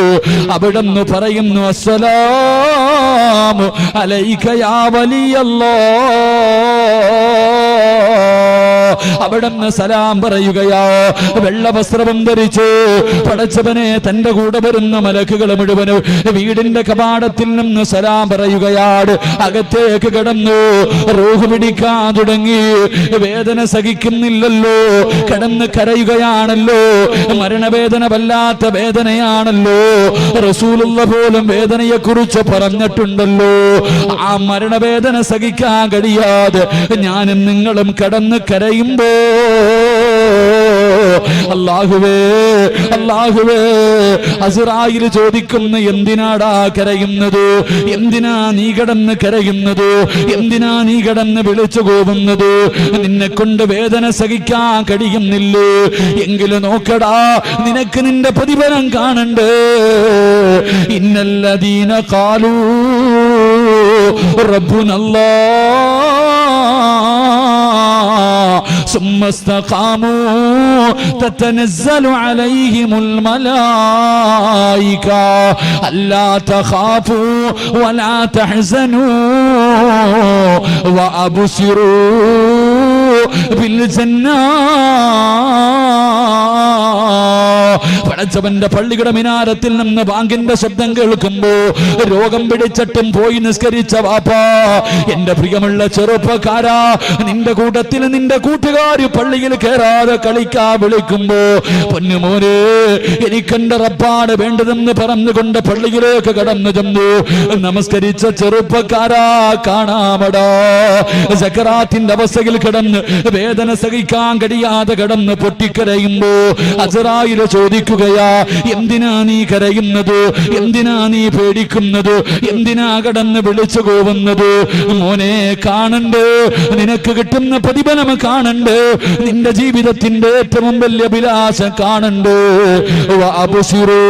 അവിടുന്ന് പറയുന്നു, അസ്സലാമു അസ്സലാമു അലൈക യാ വലിയല്ലാഹ്. അവിടുന്ന് സലാം പറയുകയാ. വെള്ള വസ്ത്രം ധരിച്ചു പടച്ചവനെ തന്റെ കൂടെ വരുന്ന മലക്കുകൾ മുഴുവനും വീടിന്റെ കവാടത്തിൽ നിന്ന് സലാം പറയുകയാണ്. അകത്തേക്ക് കടന്നു. റൂഹ് പിടിക്കാൻ തുടങ്ങി. വേദന സഹിക്കുന്നില്ലല്ലോ, കിടന്ന് കരയുകയാണല്ലോ. മരണവേദന വല്ലാത്ത വേദനയാണല്ലോ. റസൂലുള്ള പോലും വേദനയെ കുറിച്ച് പറഞ്ഞിട്ടുണ്ടല്ലോ. ആ മരണവേദന സഹിക്കാൻ കഴിയാതെ ഞാനും നിങ്ങളും കടന്ന് കരയുമ്പോ അല്ലാഹുവേ അല്ലാഹുവേ, അസ്റായിൽ ചോദിക്കുന്ന എന്തിനാടാ കരയുന്നത്? എന്തിനാ നീ കിടന്ന് കരയുന്നത്? എന്തിനാ നീ കിടന്ന് വിളിച്ചു പോകുന്നത്? നിന്നെ കൊണ്ട് വേദന സഹിക്കാൻ കഴിയുന്നില്ലേ? എങ്കിലും നോക്കടാ, നിനക്ക് നിന്റെ പ്രതിഫലം കാണണ്ടേ. ഇന്നല്ലദീന ഖാലൂ റബ്ബുനല്ലാഹ് ثم استقاموا تتنزل عليهم الملائكة ألا تخافوا ولا تحزنوا وأبشروا بالجنة. പടച്ചവന്റെ പള്ളിയുടെ മിനാരത്തിൽ നിന്ന് ബാങ്കിന്റെ ശബ്ദം കേൾക്കുമ്പോ രോഗം പിടിച്ചിട്ടും പോയി നിസ്കരിച്ച വാപ്പാ, എന്റെ പ്രിയമുള്ള ചെറുപ്പക്കാരാ, നിന്റെ കൂട്ടത്തിൽ നിന്റെ കൂട്ടുകാർ പള്ളിയിൽ കയറാതെ കളിക്കാൻ വിളിക്കുമ്പോ പൊന്നുമോനെ എനിക്കെന്റെ റബ്ബാണ് വേണ്ടതെന്ന് പറഞ്ഞുകൊണ്ട് പള്ളിയിലേക്ക് കടന്നു ചെന്നു നമസ്കരിച്ച ചെറുപ്പക്കാരാ കാണാമടാ. സക്കറാത്തിന്റെ അവസ്ഥയിൽ കിടന്ന് വേദന സഹിക്കാൻ കഴിയാതെ കിടന്ന് പൊട്ടിക്കരയുമ്പോ അസ്റായിൽ ചോദിക്കുകയാ, എന്തിനാ നീ കരയുന്നത്? എന്തിനാ നീ പേടിക്കുന്നത്? എന്തിനാ കടന്ന് വിളിച്ചു പോകുന്നത്? മോനെ കാണണ്ട്, നിനക്ക് കിട്ടുന്ന പ്രതിഫലം കാണണ്ട്, നിന്റെ ജീവിതത്തിന്റെ ഏറ്റവും വലിയ അഭിലാഷം കാണണ്ട്. വഅബ്ശിറൂ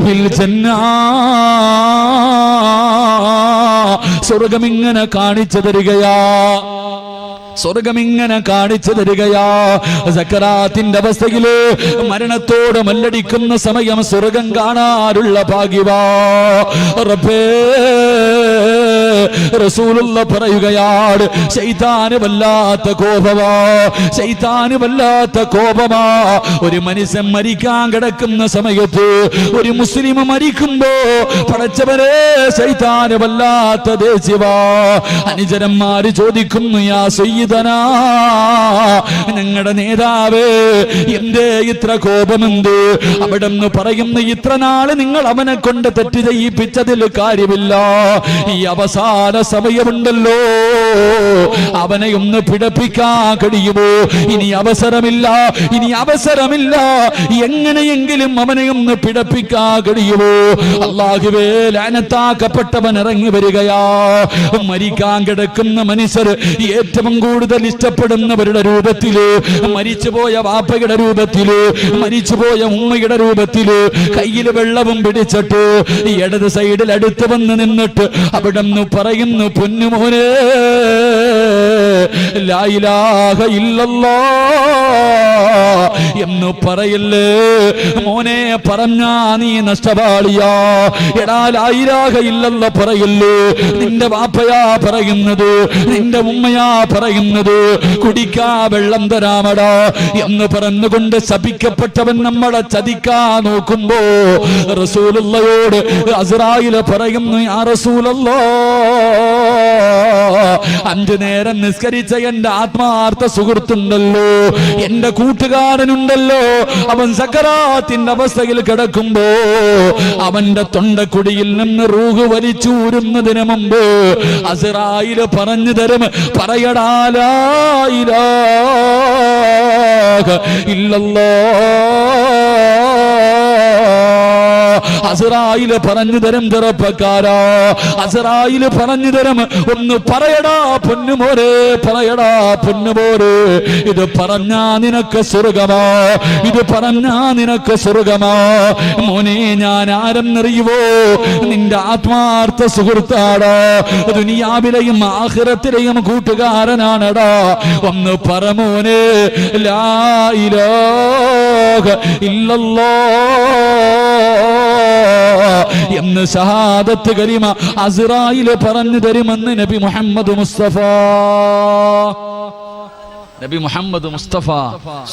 ബിൽ ജന്നാ, സ്വർഗമിങ്ങനെ കാണിച്ചു തരികയാ, സ്വർഗമിങ്ങനെ കാണിച്ചു തരികയാ. സക്കറാത്തിന്റെ അവസ്ഥയില് മരണത്തോട് മല്ലടിക്കുന്ന സമയം സ്വർഗം കാണാനുള്ള ഭാഗ്യവാ. റബ്ബേ, റസൂലുള്ള പറയുകയാണ്, ശൈത്താന് വല്ലാത്ത കോപമാ, ശൈത്താന് വല്ലാത്ത കോപമാ. ഒരു മനുഷ്യൻ മരിക്കാൻ കിടക്കുന്ന സമയത്ത് ഒരു മുസ്ലിം മരിക്കുമ്പോ പടച്ചവരെ ശൈത്താന് വല്ലാത്ത ദേഷ്യവാ. അനുചരന്മാര് ചോദിക്കുന്നു, യാ സയ്യിദനാ, ഞങ്ങളുടെ നേതാവേ, എന്തേ ഇത്ര കോപമെന്ത്? അവിടെന്ന് പറയുന്നു, ഇത്ര നാള് നിങ്ങൾ അവനെ കൊണ്ട് തെറ്റ് ചെയ്യിപ്പിച്ചതിൽ കാര്യമില്ല. ഈ അവസാന സമയമുണ്ടല്ലോ, അവനെ ഒന്ന് പിടപ്പിക്കാൻ കഴിയുമോ? ഇനി അവസരമില്ല, ഇനി അവസരമില്ല. എങ്ങനെയെങ്കിലും അവനെ ഒന്ന് പിടപ്പിക്കാൻ കഴിയുമോ? അല്ലാഹുവേ, ലാനത്താക്കപ്പെട്ടവൻ ഇറങ്ങി വരികയാ. മരിക്കാൻ കിടക്കുന്ന മനുഷ്യർ ഏറ്റവും കൂടുതൽ ഇഷ്ടപ്പെടുന്നവരുടെ രൂപത്തില്, മരിച്ചുപോയ വാപ്പയുടെ രൂപത്തില്, മരിച്ചുപോയ ഉമ്മയുടെ രൂപത്തില്, കയ്യിൽ വെള്ളവും പിടിച്ചിട്ട് ഇടത് സൈഡിൽ അടുത്ത് വന്ന് നിന്നിട്ട് അവിടെ നിന്ന് പറയുന്നു, പൊന്നുമോനെ ലാ ഇലാഹ ഇല്ലല്ലാഹ് എന്ന് പറയല്ലേ മോനെ. പറഞ്ഞാ നീ നഷ്ടപാളിയാ. എടാ, ലാ ഇലാഹ ഇല്ലല്ലാഹ് പറയല്ലേ. നിന്റെ വാപ്പയാ പറയുന്നത്, നിന്റെ ഉമ്മയാ പറയുന്നത്, കുടിക്കാ വെള്ളം തരാമടാ എന്ന് പറഞ്ഞുകൊണ്ട് ശപിക്കപ്പെട്ടവൻ നമ്മളെ ചതിക്കാൻ നോക്കുമ്പോ റസൂലുള്ളയോട് അസ്റായിൽ പറയുന്നു, യാ റസൂലല്ലാഹ്, 5 നേരം നിസ്കരിച്ച എന്റെ ആത്മാർത്ഥ സുഹൃത്തുണ്ടല്ലോ, എന്റെ കൂട്ടുകാരനുണ്ടല്ലോ, അവൻ സക്കറാത്തിന്റെ അവസ്ഥയിൽ കിടക്കുമ്പോ അവന്റെ തൊണ്ടക്കുടിയിൽ നിന്ന് റൂഹ് വലിച്ചൂരുന്നതിന് മുമ്പ് അസ്റായിൽ പറഞ്ഞു തരും, പറയടാ ലാ ഇലാഹ ഇല്ലല്ലാഹ്. അസ്റായിൽ പറഞ്ഞു തരും, ചെറുപ്പക്കാരാ, അസ്റായിൽ പറഞ്ഞു തരും, ഒന്ന് പറയടാ പൊന്നുമോരെ, പറയടാ പൊന്നുമോരെ, ഇത് പറഞ്ഞാ നിനക്ക് സ്വർഗമാ, ഇത് പറഞ്ഞാ നിനക്ക് സ്വർഗമാ. മോനെ, ഞാൻ ആരെന്നറിയുവോ? നിന്റെ ആത്മാർത്ഥ സുഹൃത്താടാ, ദുനിയാവിലെയും ആഖിറത്തിലെയും കൂട്ടുകാരനാണടാ. ഒന്ന് പറമോനെ, ലാ ഇലാഹ ഇല്ലല്ലാഹ്. എന്ന് ഷഹാദത്ത് കലിമ അസ്റായിൽ പറഞ്ഞു തരുമെന്ന് നബി മുഹമ്മദ് മുസ്തഫ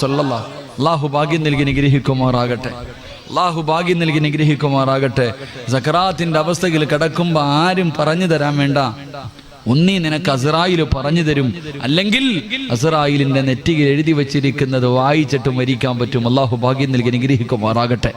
സല്ലല്ലാഹു അല്ലാഹു ഭാഗ്യം നൽകി നിഗ്രഹിക്കുമാറാകട്ടെ. അല്ലാഹു ഭാഗ്യം നൽകി നിഗ്രഹിക്കുമാറാകട്ടെ. സക്കറാത്തിന്റെ അവസ്ഥയിൽ കിടക്കുമ്പോ ആരും പറഞ്ഞു തരാൻ വേണ്ട. ഒന്നീ നിനക്ക് അസ്റായിൽ പറഞ്ഞു തരും, അല്ലെങ്കിൽ അസ്റായിലിന്റെ നെറ്റിയിൽ എഴുതി വെച്ചിരിക്കുന്നത് വായിച്ചിട്ട് മരിക്കാൻ പറ്റും. അല്ലാഹു ഭാഗ്യം നൽകി നിഗ്രഹിക്കുമാറാകട്ടെ.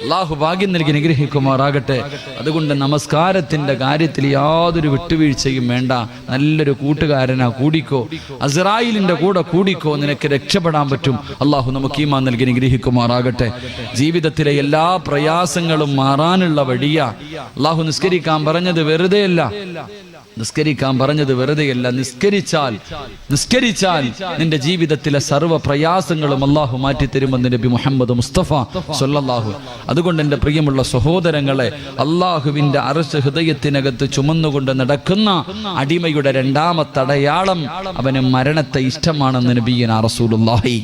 അല്ലാഹു ഭാഗ്യം നൽകി നിഗ്രഹിക്കുമാറാകട്ടെ. അതുകൊണ്ട് നമസ്കാരത്തിന്റെ കാര്യത്തിൽ യാതൊരു വിട്ടുവീഴ്ചയും വേണ്ട. നല്ലൊരു കൂട്ടുകാരനാ, കൂടിക്കോ, അസ്റായിലിന്റെ കൂടെ കൂടിക്കോ, നിനക്ക് രക്ഷപ്പെടാൻ പറ്റും. അല്ലാഹു നമുക്ക് ഈമാൻ നൽകി നിഗ്രഹിക്കുമാറാകട്ടെ. ജീവിതത്തിലെ എല്ലാ പ്രയാസങ്ങളും മാറാനുള്ള വഴിയാ. അല്ലാഹു നിസ്കരിക്കാൻ പറഞ്ഞത് വെറുതെയല്ല, നിസ്കരിക്കാൻ പറഞ്ഞത് വെറുതെയല്ല. നിസ്കരിച്ചാൽ നിന്റെ ജീവിതത്തിലെ സർവ്വ പ്രയാസങ്ങളും അല്ലാഹു മാറ്റിത്തരുമെന്ന് നബി മുഹമ്മദ് മുസ്തഫ സല്ലല്ലാഹു. അതുകൊണ്ട് എൻ്റെ പ്രിയമുള്ള സഹോദരങ്ങളെ, അല്ലാഹുവിന്റെ അർശ് ഹൃദയത്തിനകത്ത് ചുമന്നുകൊണ്ട് നടക്കുന്ന അടിമയുടെ രണ്ടാമത്തെ അടയാളം അവന് മരണത്തെ ഇഷ്ടമാണെന്ന് നബിയുനാ റസൂലുള്ളാഹി.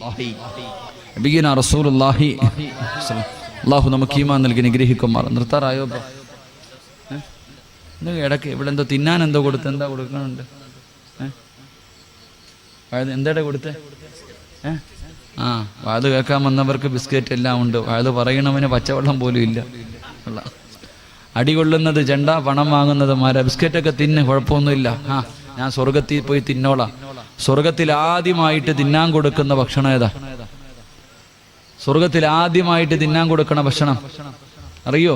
അല്ലാഹു നമുക്ക് ഈമാൻ നൽകി നിഗ്രഹിക്കുമാർ. നിർത്താറായോ? ഇടയ്ക്ക് ഇവിടെ എന്തോ തിന്നാൻ എന്തോ കൊടുത്ത്, എന്താ കൊടുക്കണുണ്ട്? എന്താ കൊടുത്തേ? വാത് കേൾക്കാൻ വന്നവർക്ക് ബിസ്ക്കറ്റ് എല്ലാം ഉണ്ട്. വാത് പറയണവന് പച്ചവെള്ളം പോലും ഇല്ല. അടികൊള്ളുന്നത് ചെണ്ട, പണം വാങ്ങുന്നത് മാര. ബിസ്ക്കറ്റൊക്കെ തിന്ന്, കുഴപ്പമൊന്നുമില്ല. ഞാൻ സ്വർഗത്തിൽ പോയി തിന്നോളാം. സ്വർഗത്തിൽ ആദ്യമായിട്ട് തിന്നാൻ കൊടുക്കുന്ന ഭക്ഷണം ഏതാ? സ്വർഗത്തിൽ ആദ്യമായിട്ട് തിന്നാൻ കൊടുക്കണ ഭക്ഷണം അറിയോ?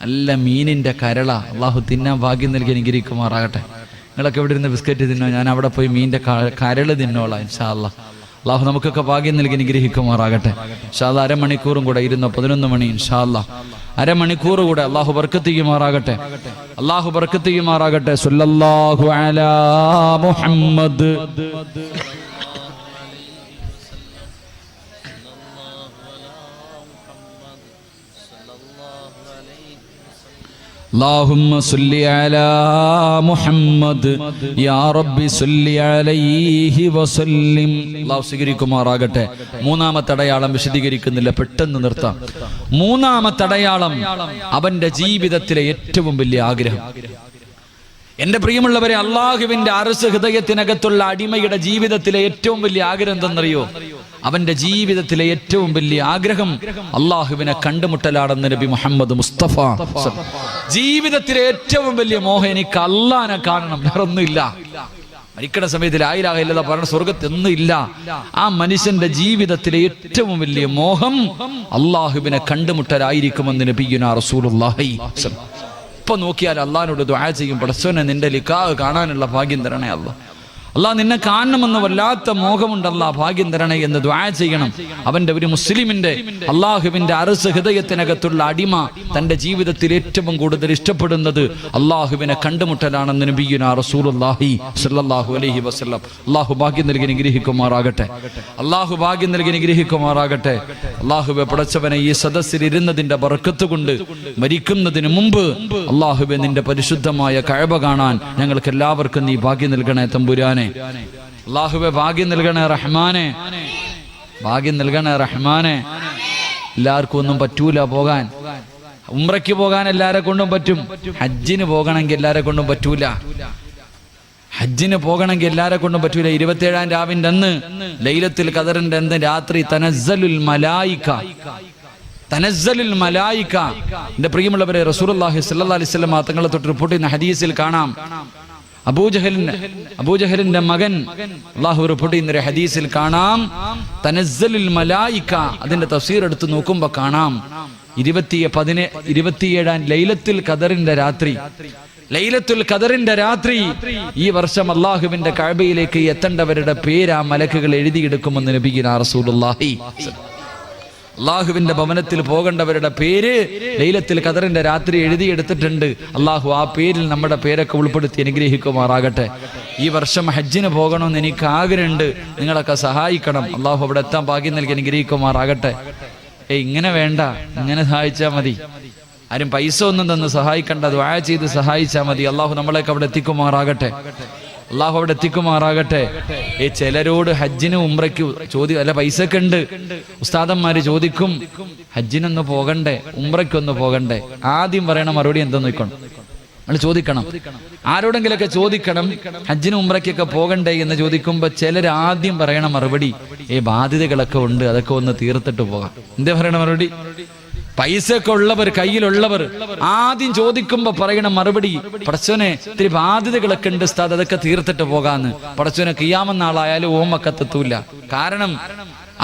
അല്ല, മീനിന്റെ കരള. അള്ളാഹു തിന്നാൻ ഭാഗ്യം നൽകി അനുഗ്രഹിക്കുമാറാകട്ടെ. നിങ്ങളൊക്കെ ഇവിടെ ഇരുന്ന് ബിസ്ക്കറ്റ് തിന്നോ, ഞാൻ അവിടെ പോയി മീനിന്റെ കരള് തിന്നോളാം ഇൻഷാ അല്ലാഹ്. അള്ളാഹു നമുക്കൊക്കെ ഭാഗ്യം നൽകി അനുഗ്രഹിക്കുമാറാകട്ടെ. ഇൻഷാ അല്ലാഹ് അരമണിക്കൂറും കൂടെ ഇരുന്നോ, 11 മണി ഇൻഷാ അല്ലാഹ്. അരമണിക്കൂർ കൂടെ അള്ളാഹു ബർക്കത്ത് ചെയ്യുമാറാകട്ടെ. അള്ളാഹു ബർക്കത്ത് ചെയ്യുമാറാകട്ടെ. സല്ലല്ലാഹു അലാ മുഹമ്മദ്. اللهم صل على محمد يا رب صل عليه وسلم. അല്ലാഹു സ്വീകരിക്കുമാറാകട്ടെ. മൂന്നാമത്തെ അടയാളം വിശദീകരിക്കുന്നില്ല, പെട്ടെന്ന് നിർത്താം. മൂന്നാമത്തെ അടയാളം അവന്റെ ജീവിതത്തിലെ ഏറ്റവും വലിയ ആഗ്രഹം. എന്റെ പ്രിയമുള്ളവരെ, അള്ളാഹുവിന്റെ അർശ് ഹൃദയത്തിനകത്തുള്ള അടിമയുടെ ജീവിതത്തിലെ ഏറ്റവും വലിയ ആഗ്രഹം എന്തെന്നറിയോ? അവന്റെ ജീവിതത്തിലെ ഏറ്റവും വലിയ ആഗ്രഹം അള്ളാഹുവിനെ കണ്ടുമുട്ടലാണെന്ന് നബി മുഹമ്മദ് മുസ്തഫ. ജീവിതത്തിലെ ഏറ്റവും വലിയ മോഹം, എനിക്ക് അള്ളാഹിനെ കാണണം, വേറൊന്നുമില്ല. മരിക്കണ സമയത്ത് ലാ ഇലാഹ ഇല്ലല്ലാഹ് പറഞ്ഞ സ്വർഗത്തൊന്നും ഇല്ല. ആ മനുഷ്യന്റെ ജീവിതത്തിലെ ഏറ്റവും വലിയ മോഹം അള്ളാഹുവിനെ കണ്ടുമുട്ടലായിരിക്കുമെന്ന് നബിയുനാ റസൂലുള്ളാഹി. ഇപ്പൊ നോക്കിയാൽ അള്ളാഹിനോട് ദുആ ചെയ്യും, പടച്ചോനെ നിന്റെ ലിഖാഹ് കാണാനുള്ള ഭാഗ്യം തരണേ അല്ലാഹ്. അല്ലാഹ് നിന്നെ കാണണമെന്ന് വല്ലാത്ത മോഹമുണ്ട്, അല്ലാഹ് ഭാഗ്യം തരണേ എന്ന് ദുആ ചെയ്യണം. അവന്റെ ഒരു മുസ്ലിമിന്റെ അള്ളാഹുവിന്റെ അർശ് ഹൃദയത്തിനകത്തുള്ള അടിമ തന്റെ ജീവിതത്തിൽ ഏറ്റവും കൂടുതൽ ഇഷ്ടപ്പെടുന്നത് അള്ളാഹുവിനെ കണ്ടുമുട്ടലാണെന്ന് നബിയുനാ റസൂലുള്ളാഹി സ്വല്ലല്ലാഹു അലൈഹി വസല്ലം. അള്ളാഹു ഭാഗ്യം നൽകി അനുഗ്രഹിക്കുമാറാകട്ടെ. അള്ളാഹു ഭാഗ്യം നൽകി അനുഗ്രഹിക്കുമാറാകട്ടെ. അള്ളാഹുവെ പടച്ചവനെ, ഈ സദസ്സിൽ ഇരുന്നതിന്റെ ബർക്കത്ത് കൊണ്ട് മരിക്കുന്നതിന് മുമ്പ് അള്ളാഹുവെ നിന്റെ പരിശുദ്ധമായ കഅബ കാണാൻ ഞങ്ങൾക്ക് എല്ലാവർക്കും നീ ഭാഗ്യം നൽകണേ തമ്പുരാനെ. അല്ലാഹുവേ ഭാഗ്യം നൽകണേ റഹ്മാനെ, ഭാഗ്യം നൽകണേ റഹ്മാനെ. എല്ലാവർക്കും ഒന്നും പറ്റൂല പോകാൻ. ഉംറയ്ക്ക് പോകാൻ എല്ലാരെ കൊണ്ടും പറ്റും, ഹജ്ജിന് പോകണമെങ്കിൽ എല്ലാരെ കൊണ്ടും പറ്റൂല. ഹജ്ജിന് പോകണമെങ്കിൽ എല്ലാരെ കൊണ്ടും പറ്റൂല. 27-ാം രാവിന്റെ അന്ന്, ലൈലത്തുൽ ഖദറിന്റെ അന്ന് രാത്രി തനസ്സലുൽ മലായിക. എന്റെ പ്രിയമുള്ളവരെ, റസൂലുള്ളാഹി സ്വല്ലല്ലാഹു അലൈഹി വസല്ലം തങ്ങളെ തൊട്ട് റിപ്പോർട്ട് ചെയ്യുന്ന ഹദീസിൽ കാണാം, അബൂജഹലിന്റെ മകൻ അല്ലാഹു റിപ്പോർട്ട് ചെയ്യുന്ന ഹദീസിൽ കാണാം, തനസ്സലുൽ മലായിക. അതിന്റെ തഫ്സീർ എടുത്ത് നോക്കുമ്പോ കാണാം 27-ാം ലൈലത്തുൽ ഖദറിന്റെ രാത്രി ഈ വർഷം അല്ലാഹുവിന്റെ കഅബയിലേക്ക് എത്തേണ്ടവരുടെ പേര് ആ മലക്കുകൾ എഴുതിയെടുക്കുമെന്ന് നബിയുനാ റസൂലുള്ളാഹി. അള്ളാഹുവിന്റെ ഭവനത്തിൽ പോകേണ്ടവരുടെ പേര് ലൈലത്തുൽ ഖദറിന്റെ രാത്രി എഴുതിയെടുത്തിട്ടുണ്ട്. അള്ളാഹു ആ പേരിൽ നമ്മുടെ പേരൊക്കെ ഉൾപ്പെടുത്തി അനുഗ്രഹിക്കുമാറാകട്ടെ. ഈ വർഷം ഹജ്ജിന് പോകണമെന്ന് എനിക്ക് ആഗ്രഹമുണ്ട്, നിങ്ങളൊക്കെ സഹായിക്കണം. അള്ളാഹു അവിടെ എത്താൻ ഭാഗ്യം നൽകി അനുഗ്രഹിക്കുമാറാകട്ടെ. ഇങ്ങനെ വേണ്ട, ഇങ്ങനെ സഹായിച്ചാൽ മതി. ആരും പൈസ ഒന്നും തന്ന് സഹായിക്കണ്ട, ദുആ ചെയ്ത് സഹായിച്ചാൽ മതി. അള്ളാഹു നമ്മളെയൊക്കെ അവിടെ എത്തിക്കുമാറാകട്ടെ. അള്ളാഹു അവിടെ എത്തിക്കുമാറാകട്ടെ. ഈ ചിലരോട് ഹജ്ജിന് ഉംറയ്ക്ക് അല്ല പൈസയൊക്കെ ഉണ്ട്, ഉസ്താദന്മാര് ചോദിക്കും ഹജ്ജിനൊന്ന് പോകണ്ടേ, ഉംറയ്ക്കൊന്ന് പോകണ്ടേ? ആദ്യം പറയണ മറുപടി എന്തെന്ന് നോക്കണം, നമ്മൾ ചോദിക്കണം, ആരോടെങ്കിലൊക്കെ ചോദിക്കണം ഹജ്ജിന് ഉംറയ്ക്കൊക്കെ പോകണ്ടേ എന്ന് ചോദിക്കുമ്പോ ചിലർ ആദ്യം പറയണ മറുപടി ബാധ്യതകളൊക്കെ ഉണ്ട്, അതൊക്കെ ഒന്ന് തീർത്തിട്ട് പോകാം. എന്താ പറയണ മറുപടി? പൈസ ഒക്കെ ഉള്ളവർ, കയ്യിലുള്ളവർ ആദ്യം ചോദിക്കുമ്പോ പറയണ മറുപടി, പടച്ചോനെ ഇത്തിരി ബാധ്യതകളൊക്കെ ഉണ്ട് ഉസ്താദ്, അതൊക്കെ തീർത്തിട്ട് പോകാന്ന്. പടച്ചോനെ ഖിയാമന്നാളായാലും ഓമക്കത്തെത്തൂല. കാരണം